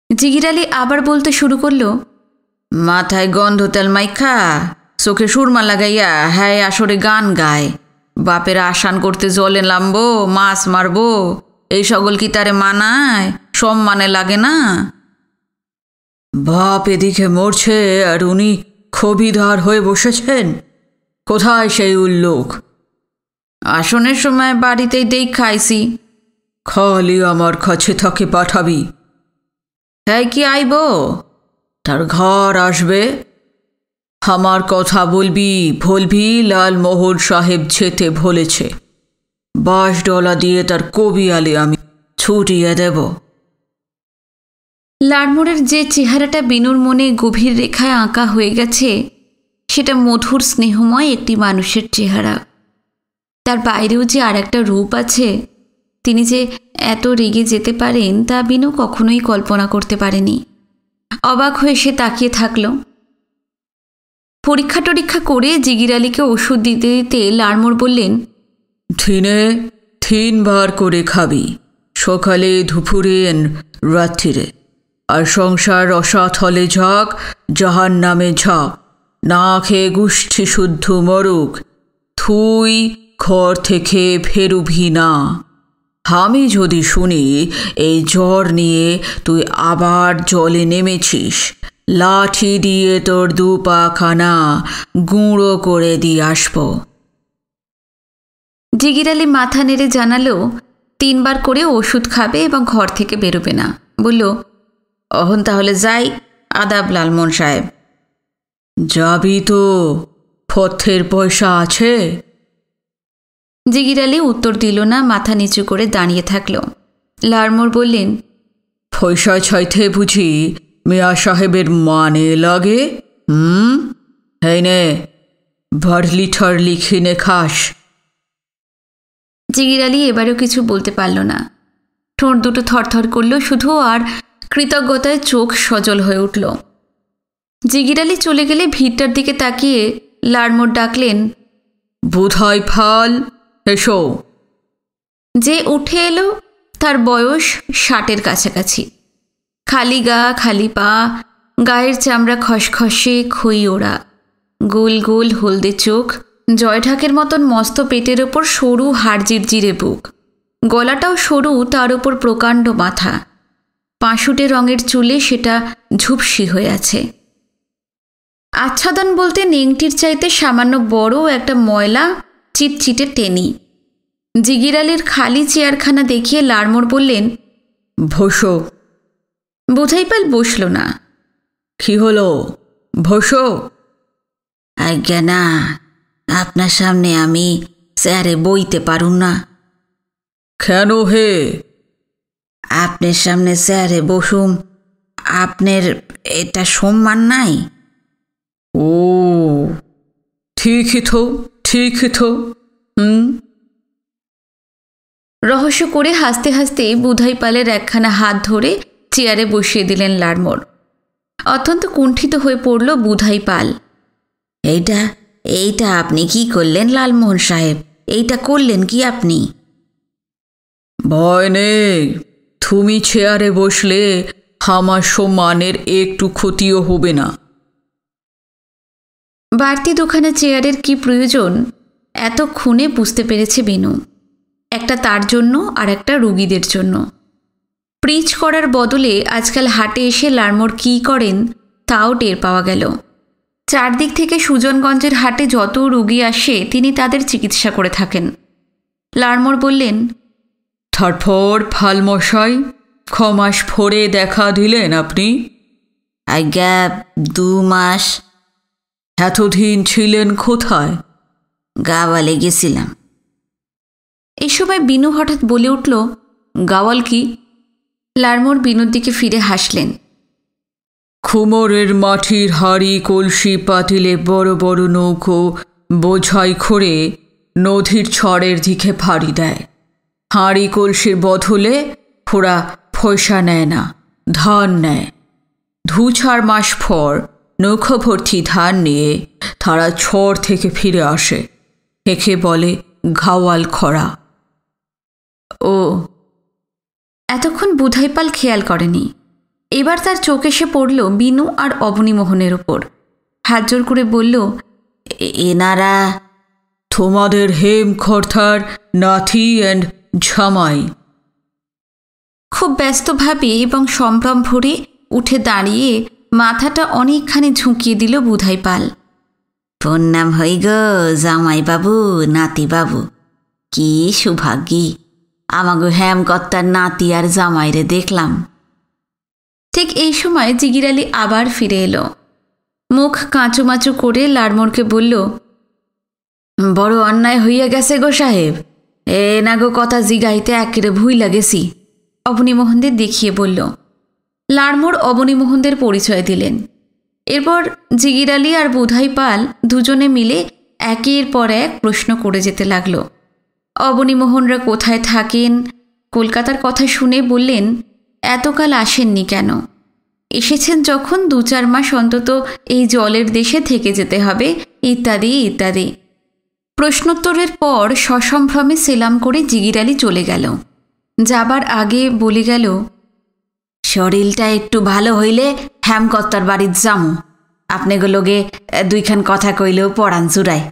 জিগির আলী আবার বলতে শুরু করল, মাথায় গন্ধ তেল মাইখা, চোখে সুরমা লাগাইয়া হ্যাঁ আসরে গান গায়। বাপের আসান করতে জলে নামবো, মাছ মারবো, এই সকল কি তারে মানায়? সম্মানে লাগে না? বাপ এদিকে মরছে আর উনি খবিদার হয়ে বসেছেন। কোথায় সেই উল্লোক? আসনের সময় বাড়িতেই দেই খাইছি। খালি আমার কাছে থাকে পাঠাবি। হ্যাঁ কি আইব? তার ঘর আসবে, আমার কথা বলবি লালমোহন সাহেব যেতে বলেছে। $22 দিয়ে তার কবিয়ালে আমি ছুটিয়ে দেব। লাড়মোড়ের যে চেহারাটা বিনুর মনে গভীর রেখায় আঁকা হয়ে গেছে, সেটা মধুর স্নেহময় একটি মানুষের চেহারা। তার বাইরেও যে আর একটা রূপ আছে, তিনি যে এত রেগে যেতে পারেন তা বিনু কখনোই কল্পনা করতে পারেনি। অবাক হয়ে সে তাকিয়ে থাকল। পরীক্ষা টরীক্ষা করে জিগির আলীকে ওষুধ দিতে দিতে লাড়মোড় বললেন, দিনে 3 বার করে খাবি, সকালে, দুপুরে, রাত্রিরে। আর সংসার অসৎ হলে ঝাঁক, জাহান নামে ঝাঁক, না খেয়ে গোষ্ঠী শুদ্ধ মরুক, তুই ঘর থেকে ফেরুবি না। আমি যদি শুনি এই জ্বর নিয়ে তুই আবার জলে নেমেছিস, লাঠি দিয়ে তোর 2 পাখানা গুঁড়ো করে দিয়ে আসব। জিগির আলী মাথা নেড়ে জানালো 3 বার করে ওষুধ খাবে এবং ঘর থেকে বেরোবে না। বলল, অহন তাহলে যাই। আদাব লালমোহন সাহেব। যাবি তো? পথের পয়সা আছে? জিগির আলী উত্তর দিল না, মাথা নিচু করে দাঁড়িয়ে থাকল। লাড়মোড় বললেন, পয়সা চাইতে বুঝি মিয়া সাহেবের মানে লাগে? এই নে, ভারলি ঠারলি খিনে খাস। জিগির আলী এবারেও কিছু বলতে পারল না। ঠোঁট দুটো থরথর করল শুধু, আর কৃতজ্ঞতায় চোখ সজল হয়ে উঠল। জিগির আলী চলে গেলে ভিড়টার দিকে তাকিয়ে লাড়মোড় ডাকলেন, বোধহয় ফাল, এসো। যে উঠে এলো তার বয়স 60-এর কাছাকাছি। খালি গা, খালি পা, গায়ের চামড়া খসখসে, খই ওড়া, গোল গোল হলদে চোখ, জয়ঢাকের মতন মস্ত পেটের ওপর সরু হাড় জিরজিরে বুক, গলাটাও সরু, তার ওপর প্রকাণ্ড মাথা, পাঁশুটে রঙের চুলে সেটা ঝুপসি হয়ে আছে। আচ্ছাদন বলতে নেংটির চাইতে সামান্য বড় একটা ময়লা চিটচিটে টেনি। জিগির আলীর খালি চেয়ারখানা দেখিয়ে লাড়মোড় বললেন, বসো। বোধাইপাল বসল না। কি হলো, বসো। আজ্ঞা না, আপনার সামনে আমি চেয়ারে বইতে পারুম না। কেন হে? আপনার সামনে চেয়ারে বসুম, আপনার এটা সম্মান নাই? ও ঠিকই তো। রহস্য করে হাসতে হাসতে বুধাই পালের একখানা হাত ধরে চেয়ারে বসিয়ে দিলেন লাড়মোর। অত্যন্ত কুণ্ঠিত হয়ে পড়ল বুধাই পাল। এইটা এইটা আপনি কি করলেন লালমোহন সাহেব? এইটা করলেন কি আপনি? ভয় নেই, তুমি চেয়ারে বসলে আমার সম্মানের একটু ক্ষতিও হবে না। বাড়তি দুখানা চেয়ারের কি প্রয়োজন এতক্ষণে বুঝতে পেরেছে বিনু। একটা তার জন্য আর একটা রুগীদের জন্য। প্রিচ করার বদলে আজকাল হাটে এসে লাড়মোর কী করেন তাও টের পাওয়া গেল। চারদিক থেকে সুজনগঞ্জের হাটে যত রুগী আসে তিনি তাদের চিকিৎসা করে থাকেন। লাড়মোর বললেন, তারপর ফালমশাই ক্ষমাস ফোরে দেখা দিলেন আপনি? আজ্ঞা 2 মাস। এতদিন ছিলেন কোথায়? গাওয়ালে গেছিলাম। এই সময় বিনু হঠাৎ বলে উঠল, গাওয়াল কি? লাড়মোর বিনুর দিকে ফিরে হাসলেন। খুমরের মাটির হাড়ি কলসি পাতিলে বড় বড় নৌকো বোঝাই করে নদীর ছড়ের দিকে ফাড়ি দেয়। হাঁড়ি কলসির বদলে ওরা পয়সা নেয় না, ধান নেয়। 2-4 মাস পর নৌকো ভর্তি ধান নিয়ে তারা ছড় থেকে ফিরে আসে। একে বলে গাওয়াল খরা। ও, এতক্ষণ বুধাইপাল খেয়াল করেনি। এবার তার চোখ এসে পড়ল বিনু আর অবনীমোহনের ওপর। হাত জোর করে বলল, এনারা তোমাদের হেমখর্তার নাতি অ্যান্ড ঝামাই। খুব ব্যস্তভাবে এবং সম্ভ্রম ভরে উঠে দাঁড়িয়ে মাথাটা অনেকখানি ঝুঁকিয়ে দিল বুধাইপাল। প্রণাম হই গো জামাইবাবু, নাতিবাবু। কি সৌভাগ্যী, আমাগো হেমকর্তার নাতি আর জামাইরে দেখলাম। ঠিক এই সময় জিগির আলী আবার ফিরে এলো। মুখ কাঁচুমাচু করে লাড়মোরকে বলল, বড় অন্যায় হইয়া গেছে গো সাহেব, এ না গো কথা জিগাইতে একেরে ভুইলা গেছি। অবনীমোহনদের দেখিয়ে বলল। লাড়মোর অবনীমোহনদের পরিচয় দিলেন। এরপর জিগির আলী আর বুধাইপাল দুজনে মিলে একের পর এক প্রশ্ন করে যেতে লাগল। অবনীমোহনরা কোথায় থাকেন, কলকাতার কথা শুনে বললেন, এতকাল আসেননি কেন? এসেছেন যখন 2-4 মাস অন্তত এই জলের দেশে থেকে যেতে হবে, ইত্যাদি ইত্যাদি। প্রশ্নোত্তরের পর সসম্ভ্রমে সেলাম করে জিগির আলী চলে গেল। যাবার আগে বলে গেল, শরীরটা একটু ভালো হইলে হেমকর্তার বাড়ির যামু। আপনাগুলোকে 2খান কথা কইলেও পড়ান জুড়ায়।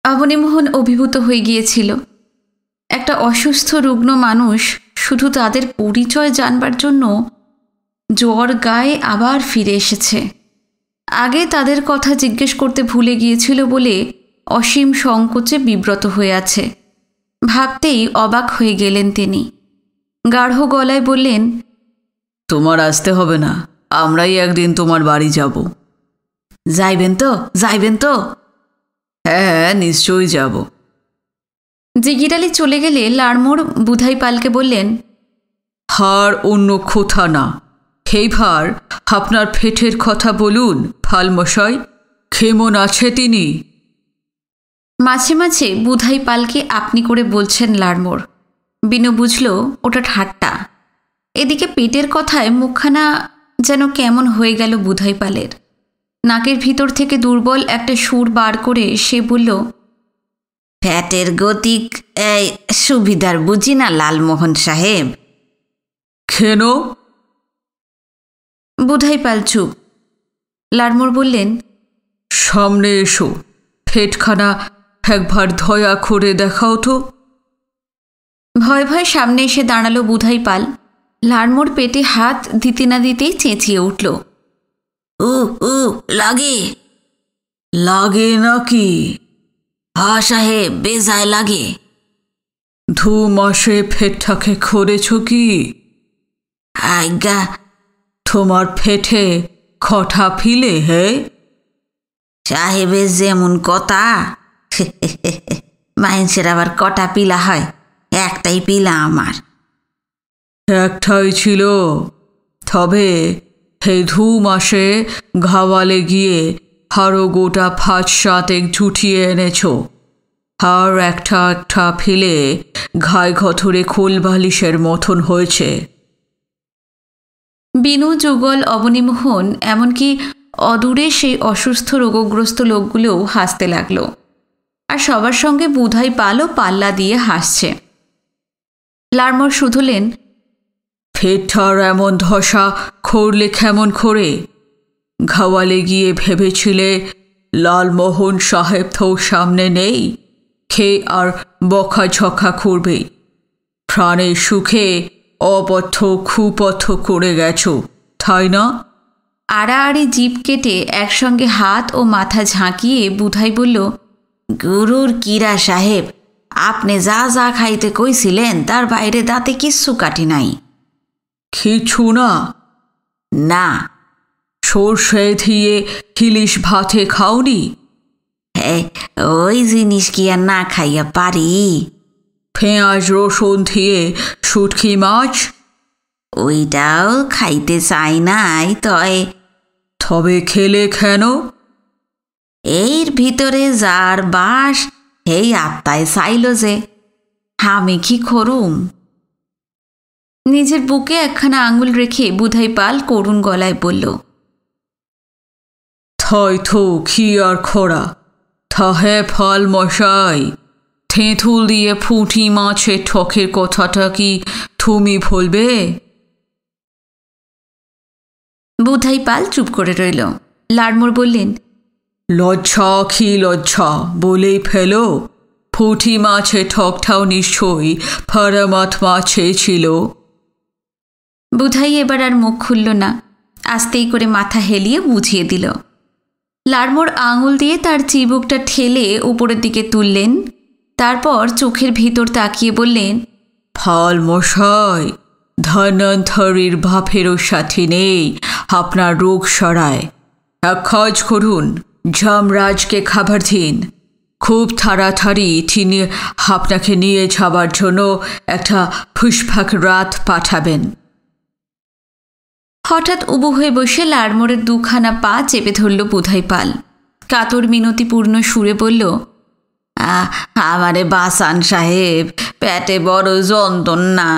অবনীমোহন অভিভূত হয়ে গিয়েছিল। একটা অসুস্থ রুগ্ন মানুষ শুধু তাদের পরিচয় জানবার জন্য জ্বর গায়ে আবার ফিরে এসেছে। আগে তাদের কথা জিজ্ঞেস করতে ভুলে গিয়েছিল বলে অসীম সংকোচে বিব্রত হয়ে আছে। ভাবতেই অবাক হয়ে গেলেন তিনি। গাঢ় গলায় বললেন, তোমার আসতে হবে না, আমরাই একদিন তোমার বাড়ি যাব। যাইবেন তো? যাইবেন তো? হ্যাঁ, নিশ্চয়ই যাব। জিগির আলী চলে গেলে লাড়মোর বুধাইপালকে বললেন, হার অন্য কোথা না, এইবার আপনার পেটের কথা বলুন ফালমশাই, কেমন আছে তিনি? মাঝে মাঝে বুধাইপালকে আপনি করে বলছেন লাড়মোর। বিনু বুঝল ওটা ঠাট্টা। এদিকে পেটের কথায় মুখখানা যেন কেমন হয়ে গেল বুধাইপালের। নাকের ভিতর থেকে দুর্বল একটা সুর বার করে সে বলল, ফ্যাটের গতিক এই সুবিধার বুঝি না লালমোহন সাহেব। কেন? বুধাইপাল চুপ। লাড়মোর বললেন, সামনে এসো, পেটখানা একবার ধয়া করে দেখাও তো। ভয় ভয় সামনে এসে দাঁড়ালো বুধাইপাল। লাড়মোর পেটে হাত দিতে না দিতেই চেঁচিয়ে উঠল, উ উ লাগে। লাগে নাকি? হা সাহেব, বেজায় লাগে। 2 মাসে পেটটাকে করেছ কি? আজ্ঞা। তোমার পেটে কটা ফিলে হে? সাহেবের যেমন কথা। মানুষের আবার কটা পিলা হয়? একটাই পিলা আমার। একটাই ছিল, তবে এই 2 মাসে ঘাওয়ালে গিয়ে আরো গোটা 5-7 জুটিয়ে এনেছ। আর একটা একটা ফেলে ঘায় ঘথরে খোল বালিশের মতন হয়েছে। বিনু, যুগল, অবনীমোহন, এমনকি অদূরে সেই অসুস্থ রোগগ্রস্ত লোকগুলোও হাসতে লাগলো। আর সবার সঙ্গে বুধাই পালও পাল্লা দিয়ে হাসছে। লাড়মর শুধলেন, ফেরটার এমন ধসা খড়লে কেমন করে? ঘাওয়ালে গিয়ে ভেবেছিলে লালমোহন সাহেব তো সামনে নেই, খেয়ে আর বকা ঝকা করবে। প্রাণের সুখে অপথ্য কুপথ্য করে গেছো, তাই না? আড়াআড়ি জিভ কেটে একসঙ্গে হাত ও মাথা ঝাঁকিয়ে বুধাই বলল, গুরুর কিরা সাহেব, আপনি যা যা খাইতে কইছিলেন তার বাইরে দাঁতে কিচ্ছু কাটি নাই। কিছু না? না। সর্ষে দিয়ে ইলিশ ভাতে খাওনি? হ্যাঁ, ওই জিনিস কি আর না খাইয়া পারি? পেঁয়াজ রসুন দিয়ে শুটকি মাছ? ওইটাও খাইতে চাই নাই। তবে খেলে কেন? এর ভিতরে যার বাস এই আত্মায় চাইল যে, আমি কি করুম? নিজের বুকে একখানা আঙুল রেখে বুধাই পাল করুণ গলায় বলল, থই থো কি আর খোড়া, থাহে ফল মশাই, তেঁতুল দিয়ে পুঁটি মাছের ঠকের কথাটা কি তুমি ভুলবে? বুধাই পাল চুপ করে রইল। লাড়মোর বললেন, লজ্জা কি লজ্জা বলেই ফেলো। পুঁটি মাছের ঠকটাও নিশ্চয়ই পরমাত্মা চেয়েছিল। বুধাই এবার আর মুখ খুলল না, আস্তেই করে মাথা হেলিয়ে বুঝিয়ে দিল। লাড়মোর আঙুল দিয়ে তার চিবুকটা ঠেলে উপরের দিকে তুললেন। তারপর চোখের ভিতর তাকিয়ে বললেন, ফল মশাই, ধন্বন্তরীর বাপেরও সাথে নেই আপনার রোগ সরায়। এক কাজ করুন, যমরাজকে খাবার দিন। খুব তাড়াতাড়ি তিনি আপনাকে নিয়ে যাবার জন্য একটা পুষ্পক রাত পাঠাবেন। হঠাৎ উবু হয়ে বসে লাড়মোড়ের দুখানা পা চেপে ধরল বুধাই পাল। কাতর মিনতিপূর্ণ সুরে বলল, আমারে বাসান সাহেব, পেটে বড় যন্ত্রণা।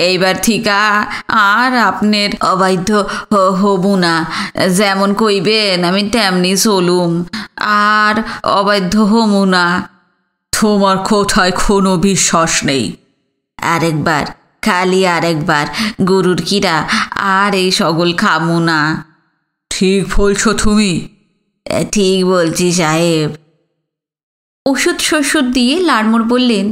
এইবার থিকা আর আপনার অবাধ্য হবু না। যেমন কইবেন আমি তেমনি চলুম, আর অবাধ্য হমু না। তোমার কোথায় কোনো বিশ্বাস নেই? আরেকবার, খালি আরেকবার, গরুর কিরা আর এই সকল খামু না। ঠিক বলছো তুমি? ঠিক বলছি সাহেব। ওষুধ শষুধ দিয়ে লাড়মোর বললেন,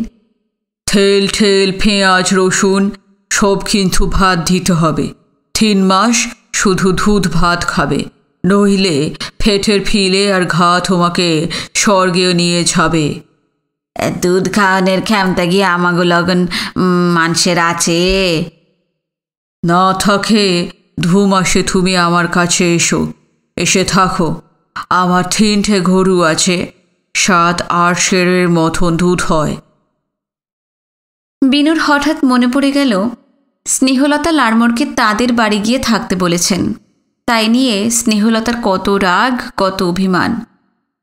তেল ঠেল পেঁয়াজ রসুন সব কিন্তু ভাত দিতে হবে। 3 মাস শুধু দুধ ভাত খাবে, নইলে পেটের ফিলে আর ঘা তোমাকে স্বর্গেও নিয়ে যাবে। দুধ খাওয়ানোর ক্ষমতা কি আমাগো লগন মানুষের আছে? না থাকে 2 মাসে তুমি আমার কাছে এসে থাকো। আমার 3টে গরু আছে, 7-8 সেরের মতন দুধ হয়। বিনুর হঠাৎ মনে পড়ে গেল, স্নেহলতা লাড়মোরকে তাদের বাড়ি গিয়ে থাকতে বলেছেন। তাই নিয়ে স্নেহলতার কত রাগ, কত অভিমান।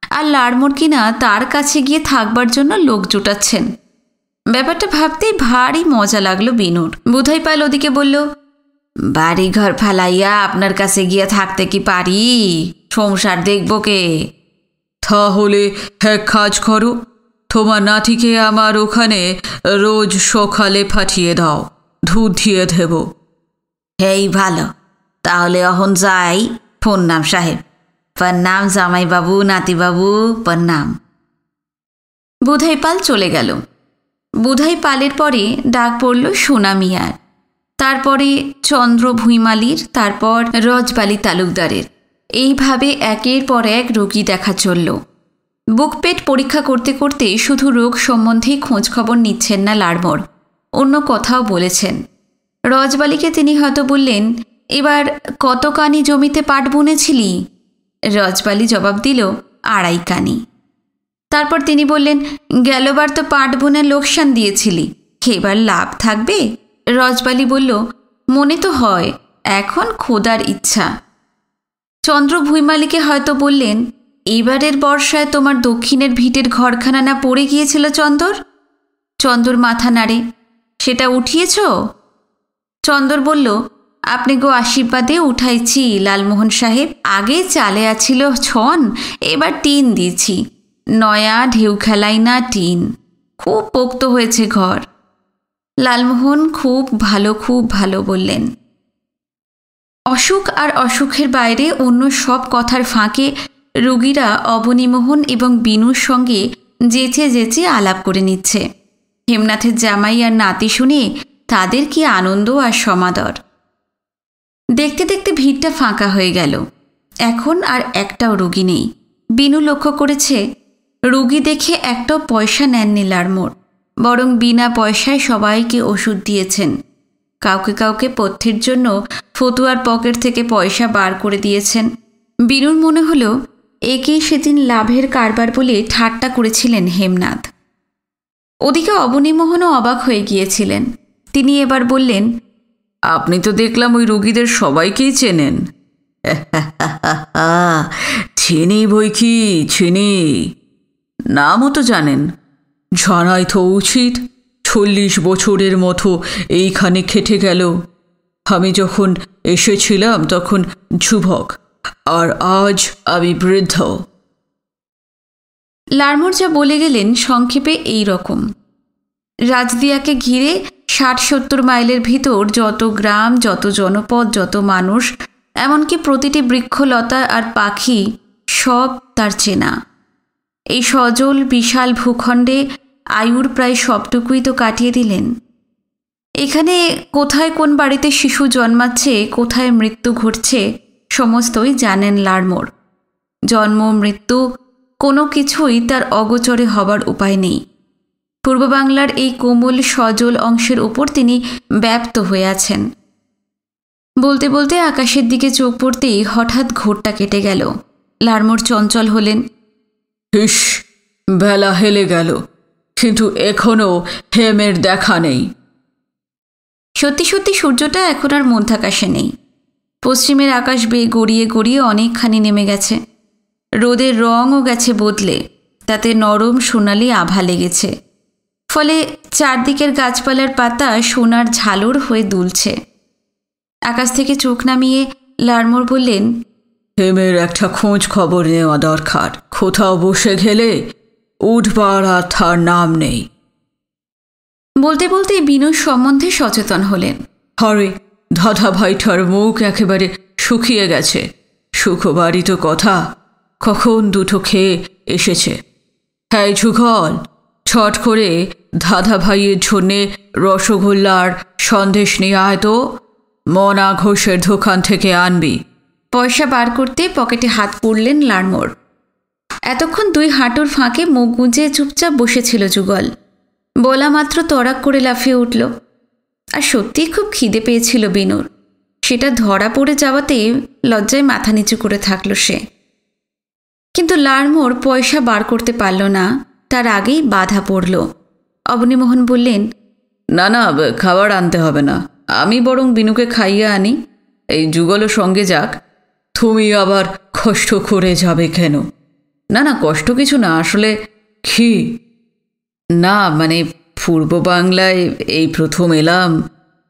আর লাড়মোর কিনা তার কাছে গিয়ে থাকবার জন্য লোক জোটাচ্ছেন। ব্যাপারটা ভাবতেই ভারী মজা লাগলো বিনুর। বুধাই পাল ওদিকে বলল, বাড়ি ঘর ফালাইয়া আপনার কাছে গিয়ে থাকতে কি পারি? সংসার দেখব কে? তাহলে এক কাজ করো, তোমার নাতিকে আমার ওখানে রোজ সকালে পাঠিয়ে দাও, দুধ দিয়ে দেব। এই ভালো, তাহলে অহন যাই। প্রণাম সাহেব। প্রণাম জামাইবাবু, নাতিবাবু, প্রণাম। বুধাই পাল চলে গেল। বুধাই পালের পরে ডাক পড়ল সোনা মিয়ার, তারপরে চন্দ্র ভুঁইমালির, তারপর রজবালি তালুকদারের। এইভাবে একের পর এক রোগী দেখা চলল। বুক পেট পরীক্ষা করতে করতে শুধু রোগ সম্বন্ধেই খোঁজখবর নিচ্ছেন না লাড়মোর, অন্য কথাও বলেছেন। রজবালিকে তিনি হয়তো বললেন, এবার কত কানি জমিতে পাট বুনেছিলি? রজবালি জবাব দিল, 2.5 কানি। তারপর তিনি বললেন, গেলবার তো পাট বুনে লোকসান দিয়েছিলি, এবার লাভ থাকবে? রজবালি বলল, মনে তো হয়, এখন খোদার ইচ্ছা। চন্দ্র ভুঁইমালিকে হয়তো বললেন, এবারের বর্ষায় তোমার দক্ষিণের ভিটের ঘরখানা না পড়ে গিয়েছিল চন্দর? চন্দর মাথা নাড়ে। সেটা উঠিয়েছ? চন্দর বলল, আপনি গো আশীর্বাদে উঠাইছি লালমোহন সাহেব। আগে চালে আছিল ছন, এবার টিন দিয়েছি। নয়া ঢেউ খেলাই না টিন। খুব পোক্ত হয়েছে ঘর। লালমোহন খুব ভালো বললেন। অসুখ আর অসুখের বাইরে অন্য সব কথার ফাঁকে রোগীরা অবনীমোহন এবং বিনুর সঙ্গে যেচে আলাপ করে নিচ্ছে। হেমনাথের জামাই আর নাতি শুনে তাদের কি আনন্দ আর সমাদর। দেখতে দেখতে ভিড়টা ফাঁকা হয়ে গেল। এখন আর একটাও রোগী নেই। বিনু লক্ষ্য করেছে, রোগী দেখে একটাও পয়সা নেননি লারমোর, বরং বিনা পয়সায় সবাইকে ওষুধ দিয়েছেন। কাউকে পথ্যের জন্য ফতুয়ার পকেট থেকে পয়সা বার করে দিয়েছেন। বিনুর মনে হলো একেই সেদিন লাভের কারবার বলে ঠাট্টা করেছিলেন হেমনাথ। ওদিকে অবনীমোহনও অবাক হয়ে গিয়েছিলেন। তিনি এবার বললেন, আপনি তো দেখলাম ওই রোগীদের সবাইকেই চেনেন। চিনি বই কি, চিনি। নামও তো জানেন। জানাই তো উচিত। 40 বছরের মতো এইখানে খেটে গেল। আমি যখন এসেছিলাম তখন যুবক, আর আজ আমি বৃদ্ধ। লারমোর যা বলে গেলেন সংক্ষেপে এই রকম। রাজদিয়াকে ঘিরে 60-70 মাইলের ভিতর যত গ্রাম, যত জনপদ, যত মানুষ, এমনকি প্রতিটি বৃক্ষলতা আর পাখি, সব তার চেনা। এই সজল বিশাল ভূখণ্ডে আয়ুর প্রায় সবটুকুই তো কাটিয়ে দিলেন। এখানে কোথায় কোন বাড়িতে শিশু জন্মাচ্ছে, কোথায় মৃত্যু ঘটছে, সমস্তই জানেন লারমোর। জন্ম মৃত্যু কোনো কিছুই তার অগোচরে হবার উপায় নেই। পূর্ব বাংলার এই কোমল সজল অংশের উপর তিনি ব্যাপ্ত হয়ে আছেন। বলতে বলতে আকাশের দিকে চোখ পড়তেই হঠাৎ ঘোরটা কেটে গেল। লারমোর চঞ্চল হলেন। হিস, বেলা হেলে গেল, কিন্তু এখনো হেমের দেখা নেই। সত্যি সূর্যটা এখন আর মধ্যাকাশে নেই। পশ্চিমের আকাশ বেয়ে গড়িয়ে অনেকখানি নেমে গেছে। রোদের রঙও গেছে বদলে, তাতে নরম সোনালি আভা লেগেছে। ফলে চারদিকের গাছপালার পাতা সোনার ঝালর হয়ে দুলছে। আকাশ থেকে চোখ নামিয়ে লারমোর বললেন, হেমের একটা খোঁজ খবর নেওয়া দরকার। কোথাও বসে গেলে উঠবার আর তার নাম নেই। বলতে বলতে বিনুর সম্বন্ধে সচেতন হলেন। হরে, দাদা ভাইটার মুখ একেবারে শুকিয়ে গেছে। সুখবারই তো কথা, কখন দুটো খেয়ে এসেছে। হ্যাঁ যুগল, ছট করে দাদা ভাইয়ের জন্যে রসগোল্লার সন্দেশ নিয়ে আয় তো। মনা ঘোষের দোকান থেকে আনবি। পয়সা বার করতে পকেটে হাত পুরলেন লারমোর। এতক্ষণ 2 হাঁটুর ফাঁকে মুখ গুঁজে চুপচাপ বসেছিল যুগল। বলা মাত্র তড়াক করে লাফিয়ে উঠল। আর সত্যিই খুব খিদে পেয়েছিল বিনুর। সেটা ধরা পড়ে যাওয়াতে লজ্জায় মাথা নিচু করে থাকল সে। কিন্তু লারমোর পয়সা বার করতে পারল না। তার আগেই বাধা পড়ল। অবনীমোহন বললেন, না, খাবার আনতে হবে না, আমি বরং বিনুকে খাইয়ে আনি। এই যুগলও সঙ্গে যাক। তুমি আবার কষ্ট করে যাবে কেন? না, কষ্ট কিছু না, আসলে কি না, মানে পূর্ব বাংলায় এই প্রথম এলাম।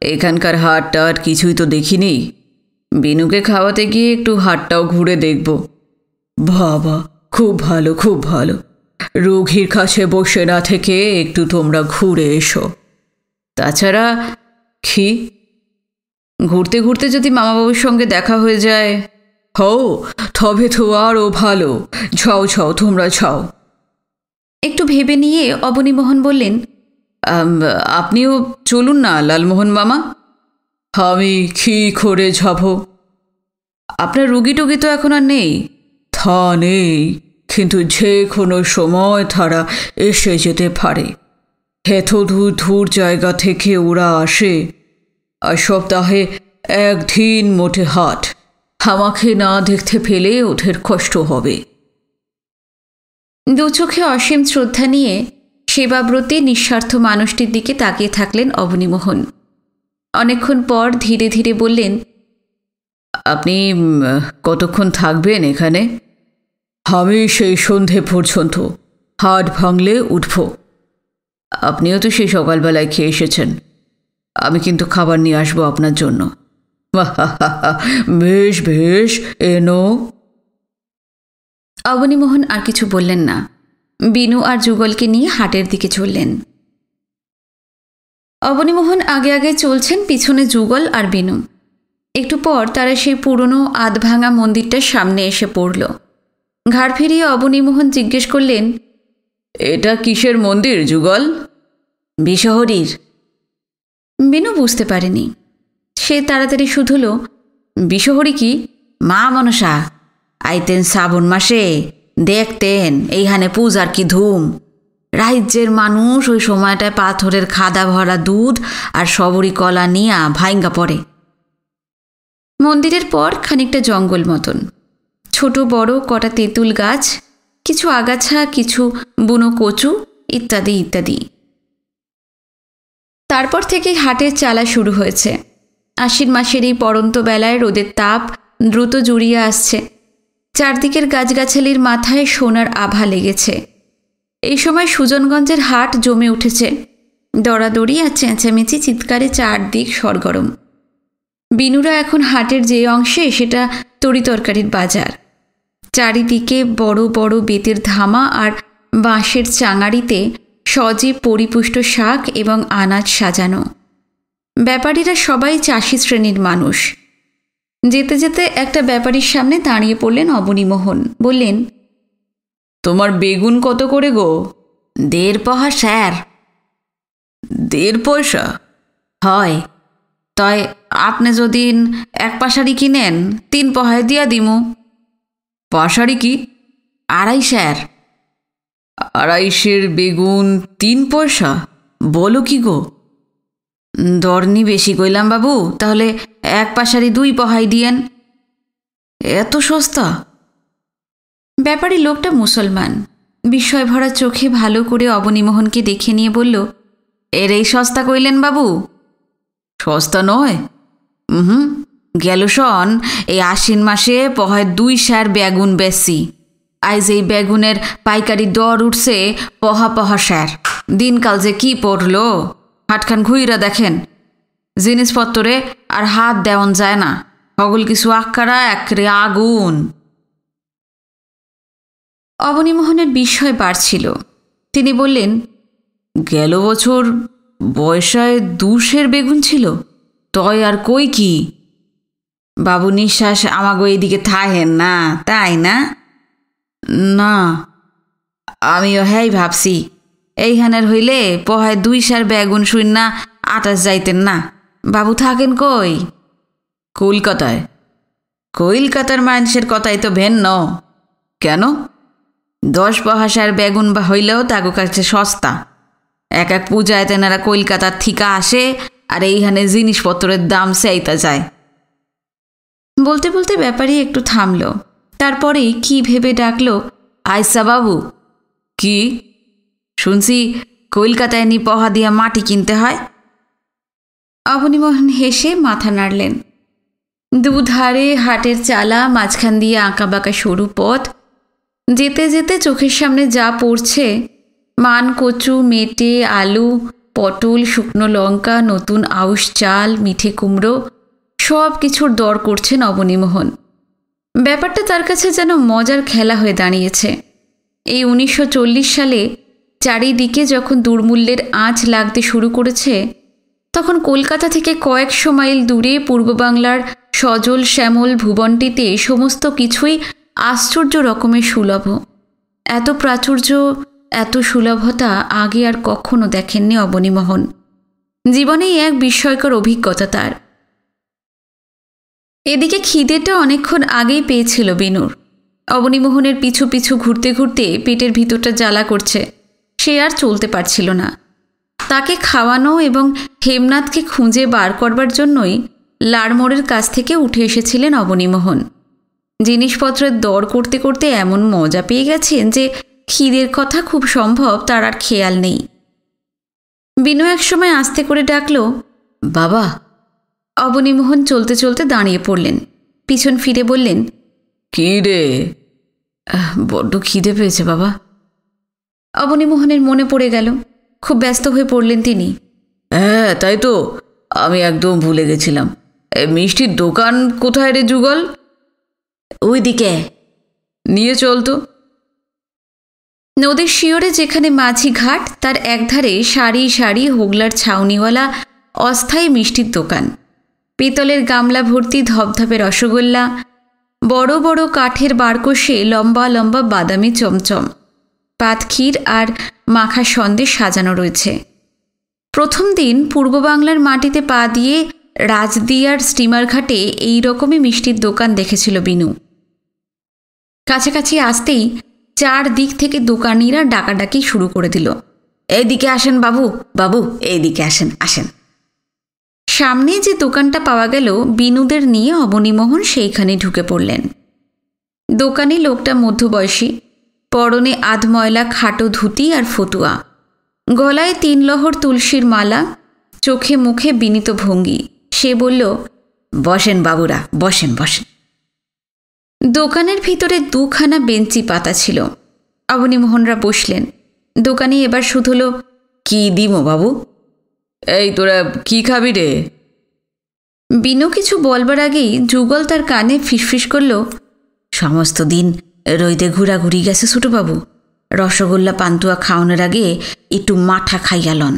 এখানকার হাটটা আর কিছুই তো দেখিনি। বিনুকে খাওয়াতে গিয়ে একটু হাটটাও ঘুরে দেখব। বাবা, খুব ভালো। রোগীর কাছে বসে না থেকে একটু তোমরা ঘুরে এসো। তাছাড়া কি, ঘুরতে ঘুরতে যদি মামাবাবুর সঙ্গে দেখা হয়ে যায়, তবে তো আরও ভালো। যাও, তোমরা যাও। একটু ভেবে নিয়ে অবনীমোহন বললেন, আপনিও চলুন না লালমোহন মামা। আমি কি করে যাব? আপনার রুগী টুগি তো এখন আর নেই। তা নেই, কিন্তু যে কোনো সময় তারা এসে যেতে পারে। এত দূর জায়গা থেকে ওরা আসে, আর সপ্তাহে 1 দিন মোটে হাট। আমাকে না দেখতে পেলে ওদের কষ্ট হবে। দু চোখে অসীম শ্রদ্ধা নিয়ে সেবাব্রতী নিঃস্বার্থ মানুষটির দিকে তাকিয়ে থাকলেন অবনীমোহন। অনেকক্ষণ পর ধীরে ধীরে বললেন, আপনি কতক্ষণ থাকবেন এখানে? আমি সেই সন্ধে পর্যন্ত হাট ভাঙলে উঠব। আপনিও তো সেই সকালবেলায় খেয়ে এসেছেন। আমি কিন্তু খাবার নিয়ে আসবো আপনার জন্য। বেশ বেশ, এনো। অবনীমোহন আর কিছু বললেন না। বিনু আর যুগলকে নিয়ে হাটের দিকে চললেন। অবনীমোহন আগে আগে চলছেন, পিছনে যুগল আর বিনু। একটু পর তারা সেই পুরনো আধভাঙা মন্দিরটার সামনে এসে পড়ল। ঘাড় ফিরিয়ে অবনীমোহন জিজ্ঞেস করলেন, এটা কিসের মন্দির যুগল? বিষহরীর। বিনু বুঝতে পারেনি। সে তাড়াতাড়ি শুধল, বিষহরী কি? মা মনসা আইতেন শ্রাবণ মাসে, দেখতেন এইখানে পূজার কি ধুম। রাজ্যের মানুষ ওই সময়টায় পাথরের খাদা ভরা দুধ আর সবরি কলা নিয়া ভাইঙ্গা পড়ে। মন্দিরের পর খানিকটা জঙ্গল মতন, ছোট বড় কটা তেঁতুল গাছ, কিছু আগাছা, কিছু বুনো কচু ইত্যাদি ইত্যাদি। তারপর থেকেই হাটের চালা শুরু হয়েছে। আশ্বিন মাসের এই পড়ন্ত বেলায় রোদের তাপ দ্রুত জুড়িয়ে আসছে। চারদিকের গাছগাছালির মাথায় সোনার আভা লেগেছে। এই সময় সুজনগঞ্জের হাট জমে উঠেছে। দরাদরি আর চেঁচামেচি চিৎকারে চারদিক সরগরম। বিনুরা এখন হাটের যে অংশে, সেটা তরিতরকারির বাজার। চারিদিকে বড় বড় বেতের ধামা আর বাঁশের চাঙাড়িতে সজীব পরিপুষ্ট শাক এবং আনাজ সাজানো। ব্যাপারীরা সবাই চাষি শ্রেণীর মানুষ। যেতে যেতে একটা ব্যাপারীর সামনে দাঁড়িয়ে পড়লেন অবনীমোহন। বললেন, তোমার বেগুন কত করে গো? 1.5 পহা স্যার। 1.5 পয়সা? হয়। তয় আপনি যদি 1 পাশারি কিনেন 3 পহায় দিয়া দিমু। পাশারি কি? 2.5 স্যার। 2.5-এর বেগুন 3 পয়সা? বলো কি গো? দরনি বেশি কইলাম বাবু, তাহলে 1 পাশারি 2 পহাই দিয়েন। এত সস্তা? ব্যাপারী লোকটা মুসলমান। বিস্ময় ভরা চোখে ভালো করে অবনীমোহনকে দেখে নিয়ে বলল, এর এই সস্তা কইলেন বাবু? সস্তা নয়। গেল শন এই আশ্বিন মাসে পহায় 2 স্যার বেগুন বেশি। আইজ এই বেগুনের পাইকারি দর উঠছে পহা পহা স্যার। দিনকাল যে কি পড়ল, হাটখান ঘুইরা দেখেন। জিনিসপত্রে আর হাত দেওয়ান যায় না, হগল কিছু আক্কারা একরে আগুন। অবনীমোহনের বিস্ময় বাড়ছিল। তিনি বললেন, গেল বছর বয়সায় 2 বেগুন ছিল, তয় আর কই কি? বাবু নিঃশ্বাস আমাগো এইদিকে থাহেন না, তাই না? না, আমিও হ্যাঁ ভাবছি। এইখানের হইলে পহায় 2 স্যার বেগুন শুইনা 28 যাইতেন না। বাবু থাকেন কই? কলকাতায়। কলকাতার মানুষের কথাই তো ভিন্ন। কেন? 10 পহা স্যার বেগুন বা হইলেও তাগো কাছে সস্তা। এক পূজায় তেনারা কলকাতার থিকা আসে, আর এইখানে জিনিসপত্রের দাম চাইতা যায়। বলতে বলতে ব্যাপারী একটু থামল। তারপরেই কি ভেবে ডাকলো, আইসা বাবু। কি? শুনছি কলকাতায় নি পহা দিয়া মাটি কিনতে হয়। অবনীমোহন হেসে মাথা নাড়লেন। দুধারে হাটের চালা, মাঝখান দিয়ে আঁকাবাঁকা সরু পথ। যেতে যেতে চোখের সামনে যা পড়ছে, মান কচু, মেটে, আলু, পটল, শুকনো লঙ্কা, নতুন আউশ চাল, মিঠে কুমড়ো, সব কিছুর দর করছেন অবনীমোহন। ব্যাপারটা তার কাছে যেন মজার খেলা হয়ে দাঁড়িয়েছে। এই 1940 সালে চারিদিকে যখন দুর্মূল্যের আঁচ লাগতে শুরু করেছে, তখন কলকাতা থেকে কয়েকশো মাইল দূরে পূর্ব বাংলার সজল শ্যামল ভুবনটিতে সমস্ত কিছুই আশ্চর্য রকমের সুলভ। এত প্রাচুর্য, এত সুলভতা আগে আর কখনো দেখেননি অবনীমোহন। জীবনেই এক বিস্ময়কর অভিজ্ঞতা তার। এদিকে খিদেটা অনেকক্ষণ আগেই পেয়েছিল বিনুর। অবনীমোহনের পিছু পিছু ঘুরতে ঘুরতে পেটের ভিতরটা জ্বালা করছে। সে আর চলতে পারছিল না। তাকে খাওয়ানো এবং হেমনাথকে খুঁজে বার করবার জন্যই লাড়মোড়ের কাছ থেকে উঠে এসেছিলেন অবনীমোহন। জিনিসপত্রের দর করতে করতে এমন মজা পেয়ে গেছেন যে খিদের কথা খুব সম্ভব তার আর খেয়াল নেই। বিনু এক সময় আস্তে করে ডাকল, বাবা। অবনীমোহন চলতে চলতে দাঁড়িয়ে পড়লেন। পিছন ফিরে বললেন, কি রে? বড্ড খিদে পেয়েছে বাবা। অবনীমোহনের মনে পড়ে গেল। খুব ব্যস্ত হয়ে পড়লেন তিনি। হ্যাঁ তাই তো, আমি একদম ভুলে গেছিলাম। মিষ্টির দোকান কোথায় রে যুগল? ওইদিকে, নিয়ে চল তো। নদীর শিওরে যেখানে মাঝি ঘাট, তার একধারে সারি সারি হোগলার ছাউনিওয়ালা অস্থায়ী মিষ্টির দোকান। পিতলের গামলা ভর্তি ধপধপে রসগোল্লা, বড় বড় কাঠের বারকোষে লম্বা লম্বা বাদামি চমচম, পাতক্ষীর আর মাখা সন্দেশ সাজানো রয়েছে। প্রথম দিন পূর্ব বাংলার মাটিতে পা দিয়ে রাজদিয়ার স্টিমার ঘাটে এই রকমই মিষ্টির দোকান দেখেছিল বিনু। কাছাকাছি আসতেই চারদিক থেকে দোকানিরা ডাকাডাকি শুরু করে দিল। এইদিকে আসেন বাবু, বাবু এইদিকে আসেন, আসেন। সামনে যে দোকানটা পাওয়া গেল, বিনুদের নিয়ে অবনীমোহন সেইখানে ঢুকে পড়লেন। দোকানি লোকটা মধ্যবয়সী, পরনে আধময়লা খাটো ধুতি আর ফতুয়া, গলায় 3 লহর তুলসীর মালা, চোখে মুখে বিনীত ভঙ্গি। সে বলল, বসেন বাবুরা, বসেন বসেন। দোকানের ভিতরে 2খানা বেঞ্চি পাতা ছিল। অবনীমোহনরা বসলেন। দোকানি এবার শুধল, কি দিমো বাবু? এই তোরা কি খাবি রে? বিনু কিছু বলবার আগেই যুগল তার কানে ফিসফিস করল, সমস্ত দিন রইতে ঘোরাঘুরি গেছে ছোটবাবু, রসগোল্লা পান্তুয়া খাওয়ানোর আগে একটু মাঠা খাইয়া লন।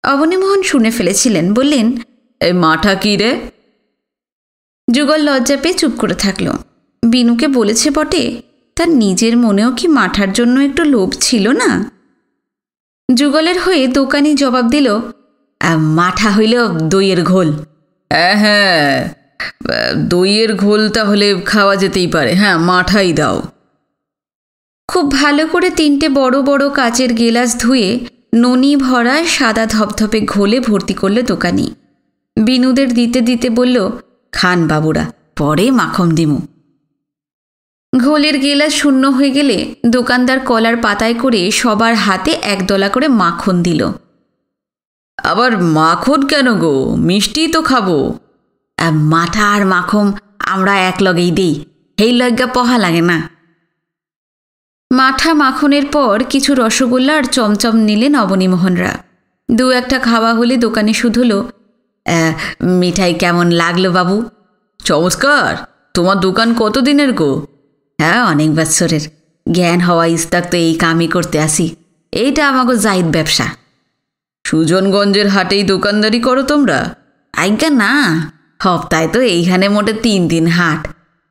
অবনীমোহন শুনে ফেলেছিলেন, বললেন, এই মাঠা কি রে? যুগল লজ্জা পেয়ে চুপ করে থাকল। বিনুকে বলেছে বটে, তার নিজের মনেও কি মাঠার জন্য একটু লোভ ছিল না? যুগলের হয়ে দোকানি জবাব দিল, মাঠা হইল দইয়ের ঘোল। হ্যাঁ, দইয়ের ঘোল তাহলে খাওয়া যেতেই পারে। হ্যাঁ, মাঠাই দাও। খুব ভালো করে 3টে বড় বড় কাচের গেলাস ধুয়ে ননি ভরা সাদা ধপধপে ঘোলে ভর্তি করল দোকানি। বিনুদের দিতে দিতে বলল, খান বাবুরা, পরে মাখন দিমু। ঘোলের গেলাস শূন্য হয়ে গেলে দোকানদার কলার পাতায় করে সবার হাতে 1 দলা করে মাখন দিল। আবার মাখন কেন গো? মিষ্টি তো খাবো। মাঠা আর মাখন আমরা এক লগেই দেই, সেই লজ্ঞা পহা লাগে না। মাঠা মাখনের পর কিছু রসগোল্লা আর চমচম নিলেন অবনীমোহনরা। 2-1টা খাওয়া হলে দোকানে শুধল, মিঠাই কেমন লাগলো বাবু? চমৎকার। তোমার দোকান কতদিনের গো? হ্যাঁ, অনেক বছরের। জ্ঞান হওয়া ইস্তাক তো এই কামই করতে আসি। এইটা আমাকে জাহিদ ব্যবসা। সুজনগঞ্জের হাটেই দোকানদারি করো তোমরা? আজ্ঞা না, সপ্তাহে তো এইখানে মোটে 3 দিন হাট।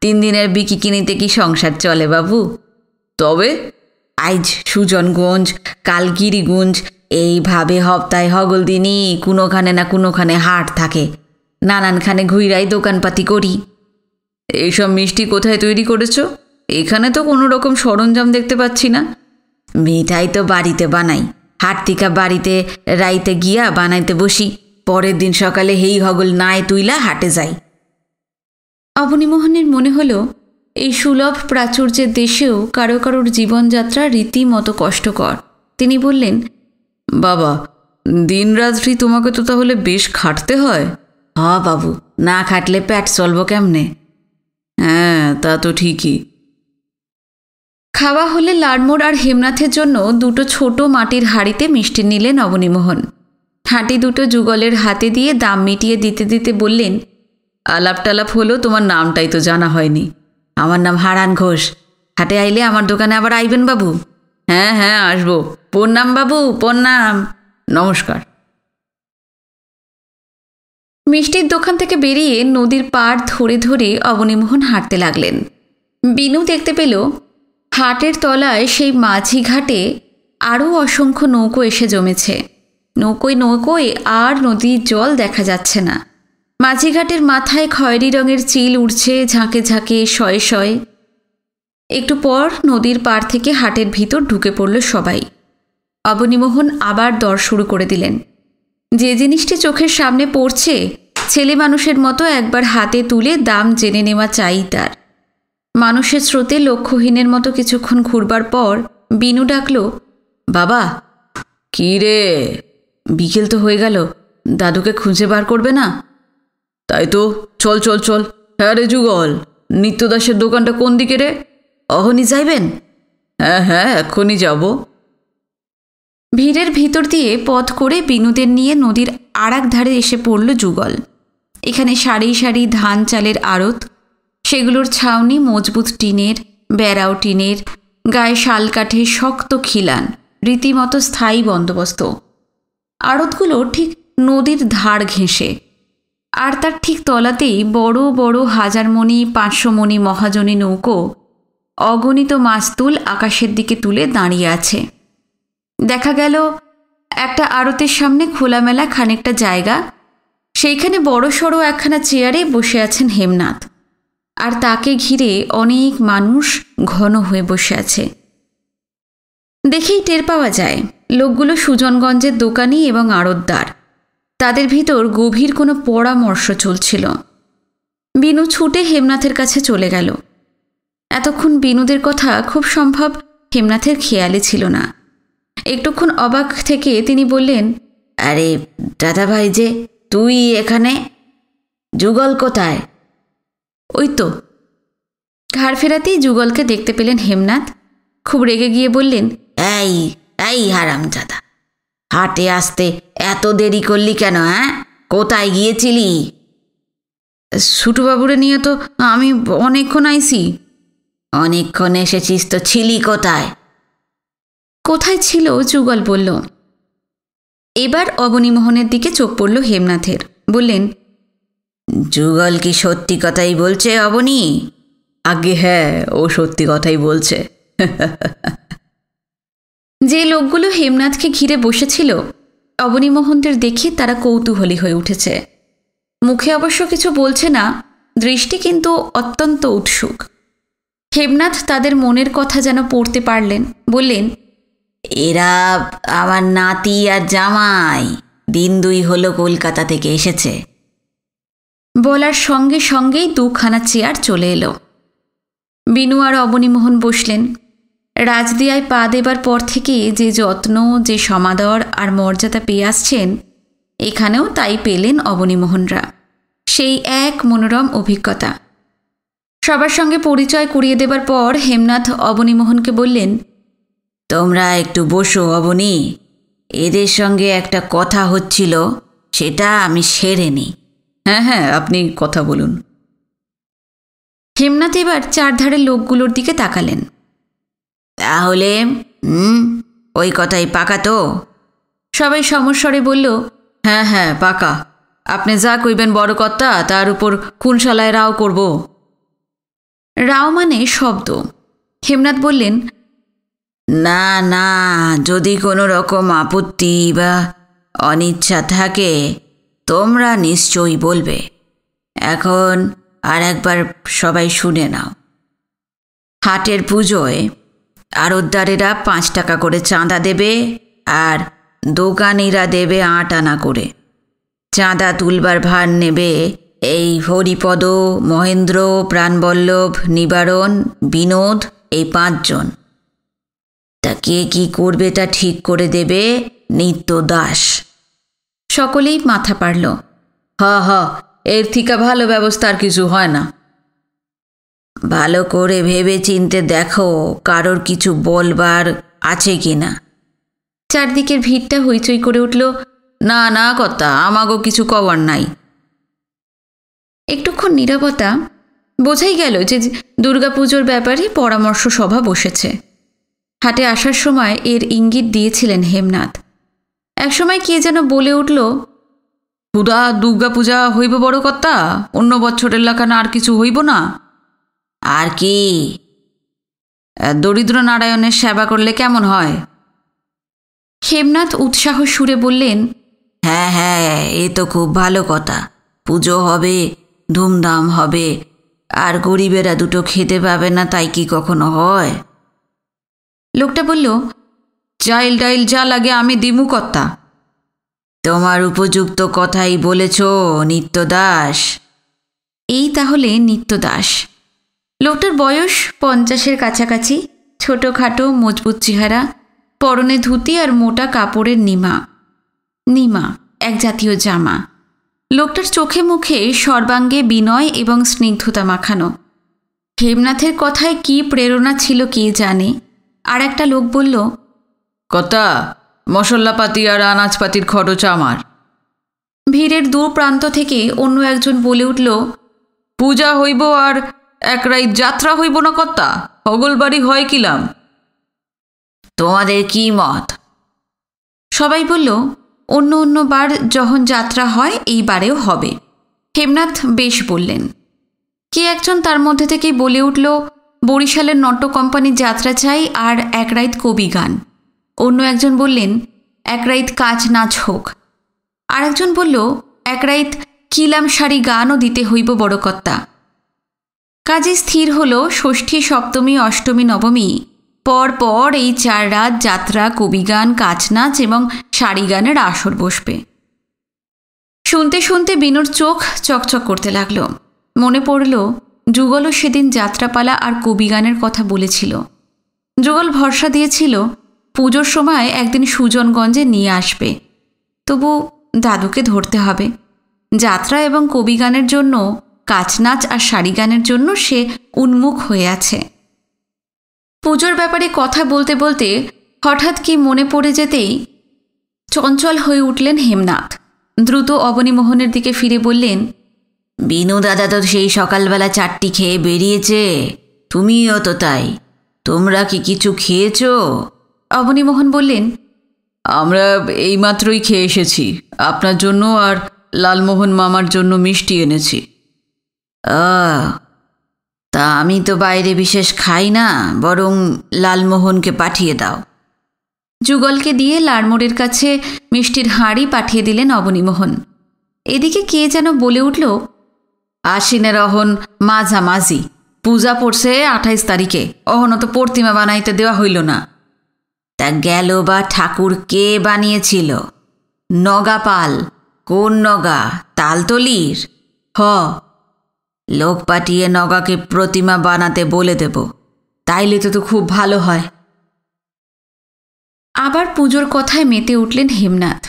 3 দিনের বিকি কিনিতে কি সংসার চলে বাবু? তবে আজ সুজনগঞ্জ, কাল গিরিগঞ্জ, এইভাবে সপ্তাহে হগল দিনই কোনোখানে না কোনোখানে হাট থাকে। নানানখানে ঘুইরাই দোকানপাতি করি। এইসব মিষ্টি কোথায় তৈরি করেছ? এখানে তো কোনো রকম সরঞ্জাম দেখতে পাচ্ছি না। মিঠাই তো বাড়িতে বানাই। হাট থেকে বাড়িতে রাইতে গিয়া বানাইতে বসি, পরের দিন সকালে হেই হগল নাই তুইলা হাটে যাই। অবনীমোহনের মনে হলো, এই সুলভ প্রাচুর্যের দেশেও কারো কারোর জীবনযাত্রা রীতিমতো কষ্টকর। তিনি বললেন, বাবা, দিনরাত্রি তোমাকে তো তাহলে বেশ খাটতে হয়। হ্যাঁ বাবু, না খাটলে পেট চলবো কেমনে? হ্যাঁ, তা তো ঠিকই। খাওয়া হলে লাড়মোড় আর হেমনাথের জন্য 2টো ছোট মাটির হাঁড়িতে মিষ্টি নিলেন অবনীমোহন। হাঁটি 2টো যুগলের হাতে দিয়ে দাম মিটিয়ে দিতে দিতে বললেন, আলাপ টালাপ হলো, তোমার নামটাই তো জানা হয়নি। আমার নাম হারান ঘোষ। হাটে আইলে আমার দোকানে আবার আইবেন বাবু। হ্যাঁ হ্যাঁ, আসবো। প্রণাম বাবু, প্রণাম। নমস্কার। মিষ্টির দোকান থেকে বেরিয়ে নদীর পাড় ধরে ধরে অবনীমোহন হাঁটতে লাগলেন। বিনু দেখতে পেল, হাটের তলায় সেই মাঝি ঘাটে আরও অসংখ্য নৌকো এসে জমেছে। নৌকোয় নৌকোয় আর নদীর জল দেখা যাচ্ছে না। মাঝিঘাটের মাথায় খয়েরি রঙের চিল উড়ছে ঝাঁকে ঝাঁকে, শয়ে শয়ে। একটু পর নদীর পাড় থেকে হাটের ভিতর ঢুকে পড়ল সবাই। অবনীমোহন আবার দর শুরু করে দিলেন। যে জিনিসটি চোখের সামনে পড়ছে, ছেলে মানুষের মতো একবার হাতে তুলে দাম জেনে নেওয়া চাই তার। মানুষের স্রোতে লক্ষ্যহীনের মতো কিছুক্ষণ ঘুরবার পর বিনু ডাকল, বাবা। কি রে? বিকেল তো হয়ে গেল, দাদুকে খুঁজে বার করবে না? তাই তো, চল চল চল। হ্যাঁ রে যুগল, নিত্যদাসের দোকানটা কোন দিকে রে? অহনি যাইবেন? হ্যাঁ হ্যাঁ, এখনই যাব। ভিড়ের ভিতর দিয়ে পথ করে বিনুদের নিয়ে নদীর আরেক ধারে এসে পড়ল যুগল। এখানে সারি সারি ধান চালের আড়ত, সেগুলোর ছাউনি মজবুত টিনের, বেড়াও টিনের, গায়ে শাল কাঠের শক্ত খিলান, রীতিমতো স্থায়ী বন্দোবস্ত। আড়তগুলো ঠিক নদীর ধার ঘেঁষে, আর তার ঠিক তলাতেই বড় বড় 1000 মণি 500 মণি মহাজনী নৌকো অগণিত মাস্তুল আকাশের দিকে তুলে দাঁড়িয়ে আছে। দেখা গেল একটা আড়তের সামনে খোলামেলা খানিকটা জায়গা, সেইখানে বড় সড়ো একখানা চেয়ারে বসে আছেন হেমনাথ, আর তাকে ঘিরে অনেক মানুষ ঘন হয়ে বসে আছে। দেখেই টের পাওয়া যায় লোকগুলো সুজনগঞ্জের দোকানি এবং আড়তদার। তাদের ভিতর গভীর কোনো পরামর্শ চলছিল। বিনু ছুটে হেমনাথের কাছে চলে গেল। এতক্ষণ বিনুদের কথা খুব সম্ভব হেমনাথের খেয়ালে ছিল না। একটুক্ষণ অবাক থেকে তিনি বললেন, আরে দাদা ভাই, যে তুই এখানে? যুগল কোথায়? ওই তো। ঘাড় ফেরাতেই যুগলকে দেখতে পেলেন হেমনাথ। খুব রেগে গিয়ে বললেন, এই এই হারামজাদা, হাটে আসতে এত দেরি করলি কেন? হ্যাঁ, কোথায় গিয়েছিলি? ছোটবাবুরে নিয়ে তো আমি অনেকক্ষণ আইছি। অনেকক্ষণ এসেছিস তো ছিলি কোথায়? কোথায় ছিল? যুগল বলল। এবার অবনীমোহনের দিকে চোখ পড়ল হেমনাথের। বললেন, যুগল কি সত্যি কথাই বলছে অবনী? আগে হ্যাঁ, ও সত্যি কথাই বলছে। যে লোকগুলো হেমনাথকে ঘিরে বসেছিল অবনীমোহনদের দেখে তারা কৌতূহলী হয়ে উঠেছে। মুখে অবশ্য কিছু বলছে না, দৃষ্টি কিন্তু অত্যন্ত উৎসুক। হেমনাথ তাদের মনের কথা যেন পড়তে পারলেন। বললেন, এরা আমার নাতি আর জামাই, দিন 2 হলো কলকাতা থেকে এসেছে। বলার সঙ্গে সঙ্গেই 2খানা চেয়ার চলে এলো। বিনু আর অবনীমোহন বসলেন। রাজদিয়ায় পা দেবার পর থেকে যে যত্ন, যে সমাদর আর মর্যাদা পেয়ে আসছেন, এখানেও তাই পেলেন অবনীমোহনরা। সেই এক মনোরম অভিজ্ঞতা। সবার সঙ্গে পরিচয় করিয়ে দেবার পর হেমনাথ অবনীমোহনকে বললেন, তোমরা একটু বসো অবনী, এদের সঙ্গে একটা কথা হচ্ছিল, সেটা আমি সেরে নিই। হ্যাঁ হ্যাঁ, আপনি কথা বলুন। হেমনাথ এবার চারধারের লোকগুলোর দিকে তাকালেন। তাহলে ওই কথাই পাকা তো? সবাই সমস্বরে বলল, হ্যাঁ হ্যাঁ পাকা। আপনি যা কইবেন বড় কর্তা, তার উপর কুনশালায় রাও করব। রাও মানে শব্দ। হেমনাথ বললেন, না না, যদি কোনো রকম আপত্তি বা অনিচ্ছা থাকে তোমরা নিশ্চয়ই বলবে। এখন আর একবার সবাই শুনে নাও। হাটের পুজোয় আড়তদারেরা 5 টাকা করে চাঁদা দেবে, আর দোকানিরা দেবে 8 আনা করে। চাঁদা তুলবার ভার নেবে এই হরিপদ, মহেন্দ্র, প্রাণবল্লভ, নিবারণ, বিনোদ, এই 5 জন। তা কে কি করবে তা ঠিক করে দেবে নিত্য দাস। সকলেই মাথা পারল। হ, এর থেকে ভালো ব্যবস্থা আর কিছু হয় না। ভালো করে ভেবে চিনতে দেখো কারোর কিছু বলবার আছে কি না। চারদিকের ভিড়টা হইচই করে উঠল। না না কর্তা, আমাগো কিছু কবার নাই। একটুক্ষণ নীরবতা। বোঝাই গেল যে দুর্গাপুজোর ব্যাপারে পরামর্শ সভা বসেছে। হাটে আসার সময় এর ইঙ্গিত দিয়েছিলেন হেমনাথ। একসময় কে যেন বলে উঠল, হুদা দুর্গাপূজা হইব বড় কর্তা, অন্য বছরের লাখানা আর কিছু হইব না? আর কি? দরিদ্র নারায়ণের সেবা করলে কেমন হয়? হেমনাথ উৎসাহ সুরে বললেন, হ্যাঁ হ্যাঁ, এ তো খুব ভালো কথা। পুজো হবে, ধুমধাম হবে, আর গরিবেরা দুটো খেতে পাবে না, তাই কি কখনো হয়? লোকটা বলল, চাইল ডাইল যা লাগে আমি দিমু কর্তা। তোমার উপযুক্ত কথাই বলেছ নিত্য দাস। এই তাহলে নিত্য দাস। লোকটার বয়স 50-এর কাছাকাছি, ছোটোখাটো মজবুত চেহারা, পরনে ধুতি আর মোটা কাপড়ের নিমা এক জাতীয় জামা। লোকটার চোখে মুখে সর্বাঙ্গে বিনয় এবং স্নিগ্ধতা মাখানো। হেমনাথের কথায় কি প্রেরণা ছিল কে জানে। আর একটা লোক বলল, কর্তা, মশলাপাতি আর আনাজপাতির খরচ আমার। ভিড়ের দূর প্রান্ত থেকে অন্য একজন বলে উঠল, পূজা হইব আর এক রাত যাত্রা হইব না কর্তা? হগলবাড়ি হয় কিলাম? তোমাদের কি মত? সবাই বলল, অন্য অন্য বার যখন যাত্রা হয় এই বারেও হবে। হেমনাথ বেশ বললেন। কে একজন তার মধ্যে থেকেই বলে উঠল, বরিশালের নট্য কোম্পানির যাত্রা চাই আর এক রাত কবি গান। অন্য একজন বললেন, এক রাত কাজ নাচ হোক। আর একজন বলল, এক রাত কিলাম শাড়ি গানও দিতে হইব বড় কর্তা। কাজে স্থির হল ষষ্ঠী, সপ্তমী, অষ্টমী, নবমী পর পর এই 4 রাত যাত্রা, কবিগান, কাচনাচ এবং শাড়ি গানের আসর বসবে। শুনতে শুনতে বিনুর চোখ চকচক করতে লাগল। মনে পড়ল, যুগলও সেদিন যাত্রাপালা আর কবিগানের কথা বলেছিল। যুগল ভরসা দিয়েছিল পুজোর সময় একদিন সুজনগঞ্জে নিয়ে আসবে। তবু দাদুকে ধরতে হবে। যাত্রা এবং কবিগানের জন্য, কাচনাচ আর শাড়ি গানের জন্য সে উন্মুখ হয়ে আছে। পুজোর ব্যাপারে কথা বলতে বলতে হঠাৎ কি মনে পড়ে যেতেই চঞ্চল হয়ে উঠলেন হেমনাথ। দ্রুত অবনীমোহনের দিকে ফিরে বললেন, বিনু দাদা তো সেই সকালবেলা 4টি খেয়ে বেরিয়েছে, তুমিও তো তাই। তোমরা কি কিছু খেয়েছ? অবনীমোহন বললেন, আমরা এইমাত্রই খেয়ে এসেছি। আপনার জন্য আর লালমোহন মামার জন্য মিষ্টি এনেছি। তা আমি তো বাইরে বিশেষ খাই না, বরং লালমোহনকে পাঠিয়ে দাও। যুগলকে দিয়ে লাড়মোড়ের কাছে মিষ্টির হাঁড়ি পাঠিয়ে দিলেন অবনীমোহন। এদিকে কে যেন বলে উঠল, আশ্বিনের অহন মাঝামাঝি, পূজা পড়ছে 28 তারিখে, অহনও তো প্রতিমা বানাইতে দেওয়া হইল না। তা গেল বা ঠাকুর কে বানিয়েছিল? নগাপাল। কোন নগা? তালতলির? লোক পাঠিয়ে নগাকে প্রতিমা বানাতে বলে দেব, তাইলে তো খুব ভালো হয়। আবার পুজোর কথায় মেতে উঠলেন হেমনাথ।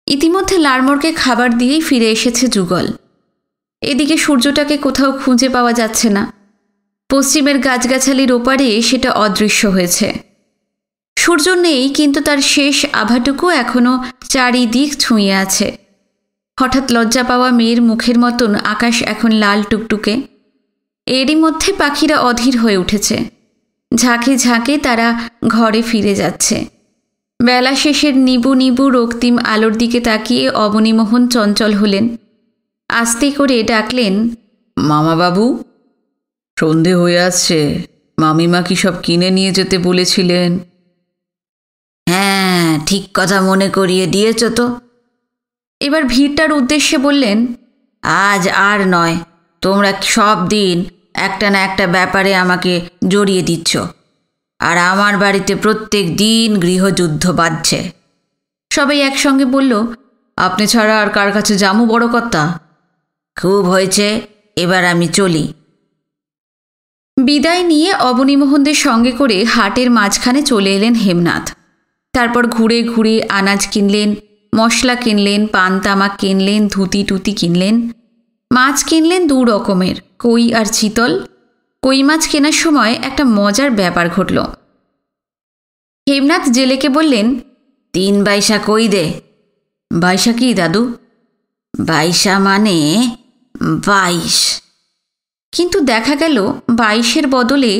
ইতিমধ্যে লাড়মোড়কে খাবার দিয়েই ফিরে এসেছে যুগল। এদিকে সূর্যটাকে কোথাও খুঁজে পাওয়া যাচ্ছে না। পশ্চিমের গাছগাছালির ওপারে সেটা অদৃশ্য হয়েছে। সূর্য নেই, কিন্তু তার শেষ আভাটুকু এখনও চারিদিক ছুঁয়ে আছে। হঠাৎ লজ্জা পাওয়া মেয়ের মুখের মতন আকাশ এখন লাল টুকটুকে। এরই মধ্যে পাখিরা অধীর হয়ে উঠেছে। ঝাঁকে ঝাঁকে তারা ঘরে ফিরে যাচ্ছে। বেলা শেষের নিবু নিবু রক্তিম আলোর দিকে তাকিয়ে অবনীমোহন চঞ্চল হলেন। আস্তে করে ডাকলেন, মামাবাবু, সন্ধে হয়ে আসছে। মামিমা কি সব কিনে নিয়ে যেতে বলেছিলেন? হ্যাঁ, ঠিক কথা মনে করিয়ে দিয়েছ তো। এবার ভিড়টার উদ্দেশ্যে বললেন, আজ আর নয়, তোমরা সব দিন একটা না একটা ব্যাপারে আমাকে জড়িয়ে দিচ্ছ, আর আমার বাড়িতে প্রত্যেক দিন গৃহযুদ্ধ বাজছে। সবাই একসঙ্গে বলল, আপনি ছাড়া আর কার কাছে যামু বড় কর্তা? খুব হয়েছে, এবার আমি চলি। বিদায় নিয়ে অবনীমোহনদের সঙ্গে করে হাটের মাঝখানে চলে এলেন হেমনাথ। তারপর ঘুরে ঘুরে আনাজ কিনলেন, মশলা কিনলেন, পান তামাক কিনলেন, ধুতি টুতি কিনলেন। মাছ কিনলেন 2 রকমের, কই আর চিতল। কই মাছ কেনার সময় একটা মজার ব্যাপার ঘটল। হেমনাথ জেলেকে বললেন, 3 বাইসা কই দে। বাইশা কি দাদু? বাইসা মানে 22। কিন্তু দেখা গেল 22-এর বদলে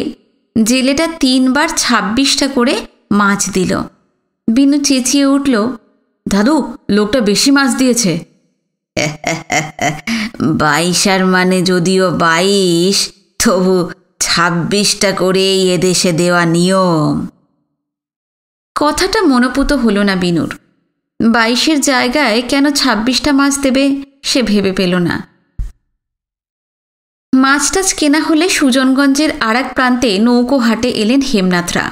জেলেটা 3 বার 26টা করে মাছ দিল। বিনু চেঁচিয়ে উঠল, দাদু, লোকটা বেশি মাছ দিয়েছে। 22 মানে যদিও 22, তবু 26টা করেই এদেশে দেওয়া নিয়ম। কথাটা মনোপুত হল না বিনুর। 22-এর জায়গায় কেন 26টা মাছ দেবে সে ভেবে পেল না। মাছ টাছ কেনা হলে সুজনগঞ্জের আর এক প্রান্তে নৌকো হাটে এলেন হেমনাথরা।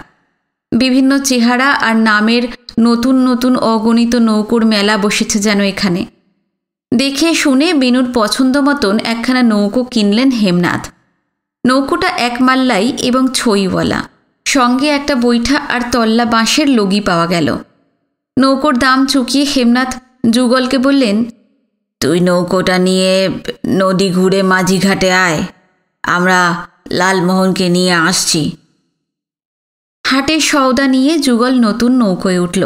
বিভিন্ন চেহারা আর নামের নতুন নতুন অগণিত নৌকোর মেলা বসেছে যেন এখানে। দেখে শুনে বিনুর পছন্দ মতন একখানা নৌকো কিনলেন হেমনাথ। নৌকোটা 1 মাল্লাই এবং ছইওয়ালা, সঙ্গে একটা বৈঠা আর তল্লা বাঁশের লগি পাওয়া গেল। নৌকোর দাম চুকিয়ে হেমনাথ যুগলকে বললেন, তুই নৌকোটা নিয়ে নদী ঘুরে মাঝিঘাটে আয়, আমরা লালমোহনকে নিয়ে আসছি। হাটের সওদা নিয়ে যুগল নতুন নৌকোয় উঠল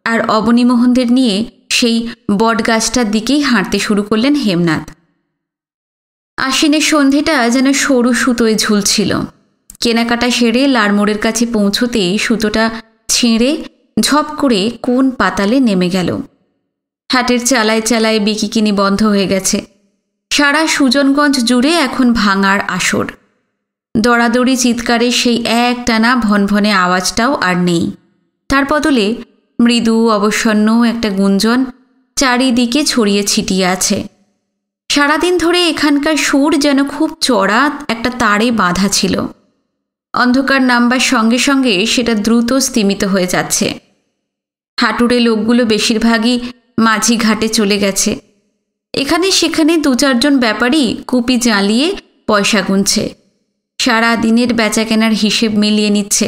আর অবনীমোহনদের নিয়ে সেই বটগাছটার দিকেই হাঁটতে শুরু করলেন হেমনাথ। আশ্বিনের সন্ধেটা যেন সরু সুতোয় ঝুলছিল। কেনাকাটা সেরে লাড়মোড়ের কাছে পৌঁছতেই সুতোটা ছিঁড়ে ঝপ করে কোন পাতালে নেমে গেল। হাটের চালায় চালায় বিকিকিনি বন্ধ হয়ে গেছে। সারা সুজনগঞ্জ জুড়ে এখন ভাঙার আসর। দড়াদড়ি চিৎকারে সেই একটানা ভনভনে আওয়াজটাও আর নেই। তার বদলে মৃদু অবসন্ন একটা গুঞ্জন চারিদিকে ছড়িয়ে ছিটিয়ে আছে। সারাদিন ধরে এখানকার সুর যেন খুব চড়া একটা তারে বাঁধা ছিল। অন্ধকার নামবার সঙ্গে সঙ্গে সেটা দ্রুত স্তিমিত হয়ে যাচ্ছে। হাটুরে লোকগুলো বেশিরভাগই মাঝি ঘাটে চলে গেছে। এখানে সেখানে 2-4 ব্যাপারী কুপি জ্বালিয়ে পয়সা গুনছে, সারা দিনের বেচাকেনার হিসেব মিলিয়ে নিচ্ছে।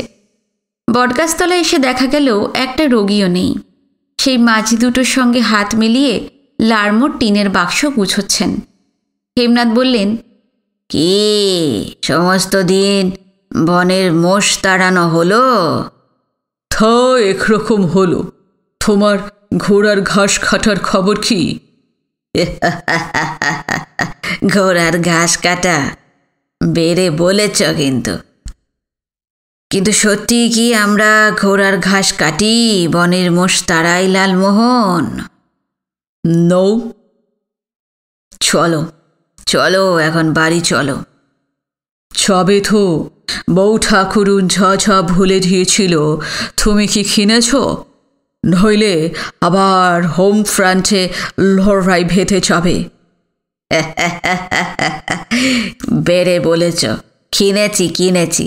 বটগাছতলায় এসে দেখা গেল একটা রোগীও নেই। সেই মাঝি দুটোর সঙ্গে হাত মিলিয়ে লাড়মোড় টিনের বাক্স গুছোচ্ছেন। হেমনাথ বললেন, কি সমস্ত দিন বনের মোষ তাড়ানো হলো? থা একরকম হলো। তোমার ঘোড়ার ঘাস কাটার খবর কি? ঘোড়ার ঘাস কাটা বেড়ে বলেছ, কিন্তু কিন্তু সত্যি কি আমরা ঘোড়ার ঘাস কাটি, বনের মোষ তাড়াই লালমোহন? নৌ, চলো চলো, এখন বাড়ি চলো। যাবে তো? বউ ঠাকুরুন ঝ ঝ ভুলে দিয়েছিল, তুমি কি কিনেছ? নইলে আবার হোম ফ্রন্টে লড়াই ভেতে যাবে। বেড়ে বলেছ। কিনেছি কিনেছি,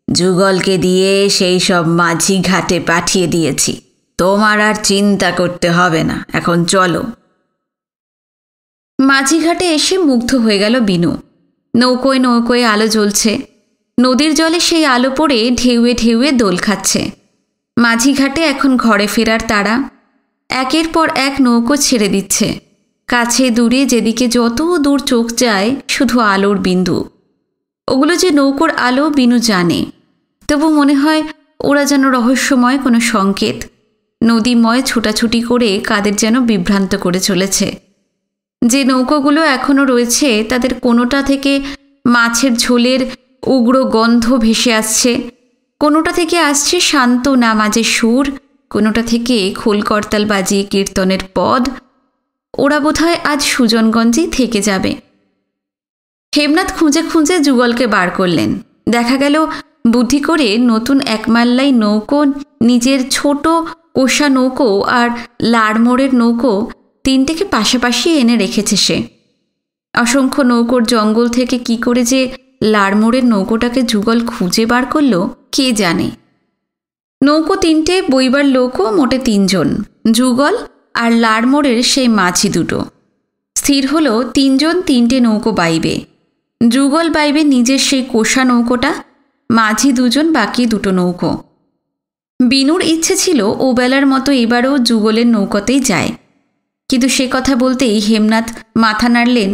যুগলকে দিয়ে সেই সব মাঝি ঘাটে পাঠিয়ে দিয়েছি। তোমার আর চিন্তা করতে হবে না, এখন চলো। মাঝিঘাটে এসে মুগ্ধ হয়ে গেল বিনু। নৌকোয় নৌকোয় আলো জ্বলছে। নদীর জলে সেই আলো পড়ে ঢেউয়ে ঢেউয়ে দোল খাচ্ছে। মাঝিঘাটে এখন ঘরে ফেরার তাড়া। একের পর এক নৌকো ছেড়ে দিচ্ছে। কাছে দূরে যেদিকে যত দূর চোখ যায় শুধু আলোর বিন্দু। ওগুলো যে নৌকোর আলো বিনু জানে, তবু মনে হয় ওরা যেন রহস্যময় কোনো সংকেত। নদীময় ছোটাছুটি করে কাদের যেন বিভ্রান্ত করে চলেছে। যে নৌকোগুলো এখনও রয়েছে তাদের কোনোটা থেকে মাছের ঝোলের উগ্র গন্ধ ভেসে আসছে, কোনোটা থেকে আসছে শান্ত নামাজের সুর, কোনোটা থেকে খোল করতাল বাজিয়ে কীর্তনের পদ। ওরা বোধহয় আজ সুজনগঞ্জেই থেকে যাবে। হেমনাথ খুঁজে খুঁজে যুগলকে বার করলেন। দেখা গেল বুদ্ধি করে নতুন একমাল্লাই নৌকো, নিজের ছোট কোষা নৌকো আর লাড়মোড়ের নৌকো তিনটেকে পাশাপাশি এনে রেখেছে সে। অসংখ্য নৌকোর জঙ্গল থেকে কি করে যে লাড়মোড়ের নৌকোটাকে যুগল খুঁজে বার করল কে জানে। নৌকো তিনটে, বইবার লোকও মোটে 3 জন, যুগল আর লাড়মোড়ের সেই মাঝি দুটো। স্থির হলো 3 জন 3টে নৌকো বাইবে। যুগল বাইবে নিজের সেই কোষা নৌকোটা, মাঝি 2 জন বাকি 2টো নৌকো। বিনুর ইচ্ছে ছিল ও বেলার মতো এবারও যুগলের নৌকোতেই যায়, কিন্তু সে কথা বলতেই হেমনাথ মাথা নাড়লেন।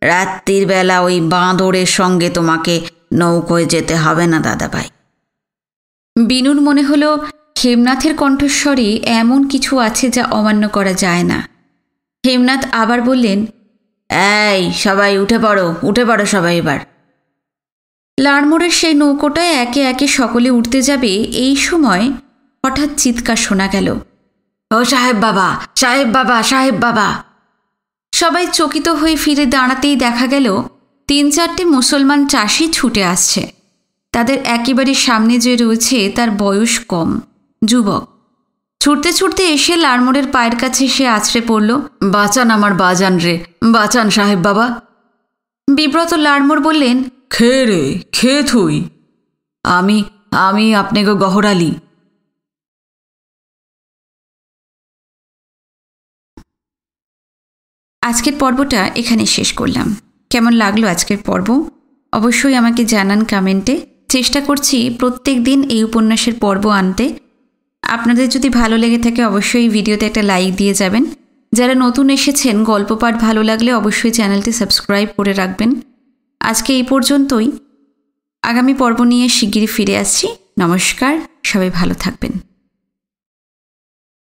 রাত্রির বেলা ওই বাঁদরের সঙ্গে তোমাকে নৌকোয় যেতে হবে না দাদাভাই। বিনুর মনে হলো হেমনাথের কণ্ঠস্বরে এমন কিছু আছে যা অমান্য করা যায় না। হেমনাথ আবার বললেন, এই সবাই উঠে পড়ো সবাই এবার। লাড়মোড়ের সেই নৌকোটায় একে একে সকলে উঠতে যাবে, এই সময় হঠাৎ চিৎকার শোনা গেল, ও সাহেব বাবা, সাহেব বাবা, সাহেব বাবা। সবাই চকিত হয়ে ফিরে দাঁড়াতেই দেখা গেল 3-4টে মুসলমান চাষি ছুটে আসছে। তাদের একেবারে সামনে যে রয়েছে তার বয়স কম, যুবক। ছুটতে ছুটতে এসে লাড়মোড়ের পায়ের কাছে সে আছড়ে পড়ল। বাঁচান আমার বাজান রে, বাঁচান সাহেব বাবা। বিব্রত লাড়মোড় বললেন, খে রে, খে তুই? আমি আপনাকে গহরালি। আজকের পর্বটা এখানে শেষ করলাম। কেমন লাগলো আজকের পর্ব অবশ্যই আমাকে জানান কমেন্টে। চেষ্টা করছি প্রত্যেক দিন এই উপন্যাসের পর্ব আনতে। আপনাদের যদি ভালো লেগে থাকে অবশ্যই ভিডিওতে একটা লাইক দিয়ে যাবেন। যারা নতুন এসেছেন, গল্প পাঠ ভালো লাগলে অবশ্যই চ্যানেলটি সাবস্ক্রাইব করে রাখবেন। আজকে এই পর্যন্তই। আগামী পর্ব নিয়ে শিগগিরই ফিরে আসছি। নমস্কার, সবাই ভালো থাকবেন।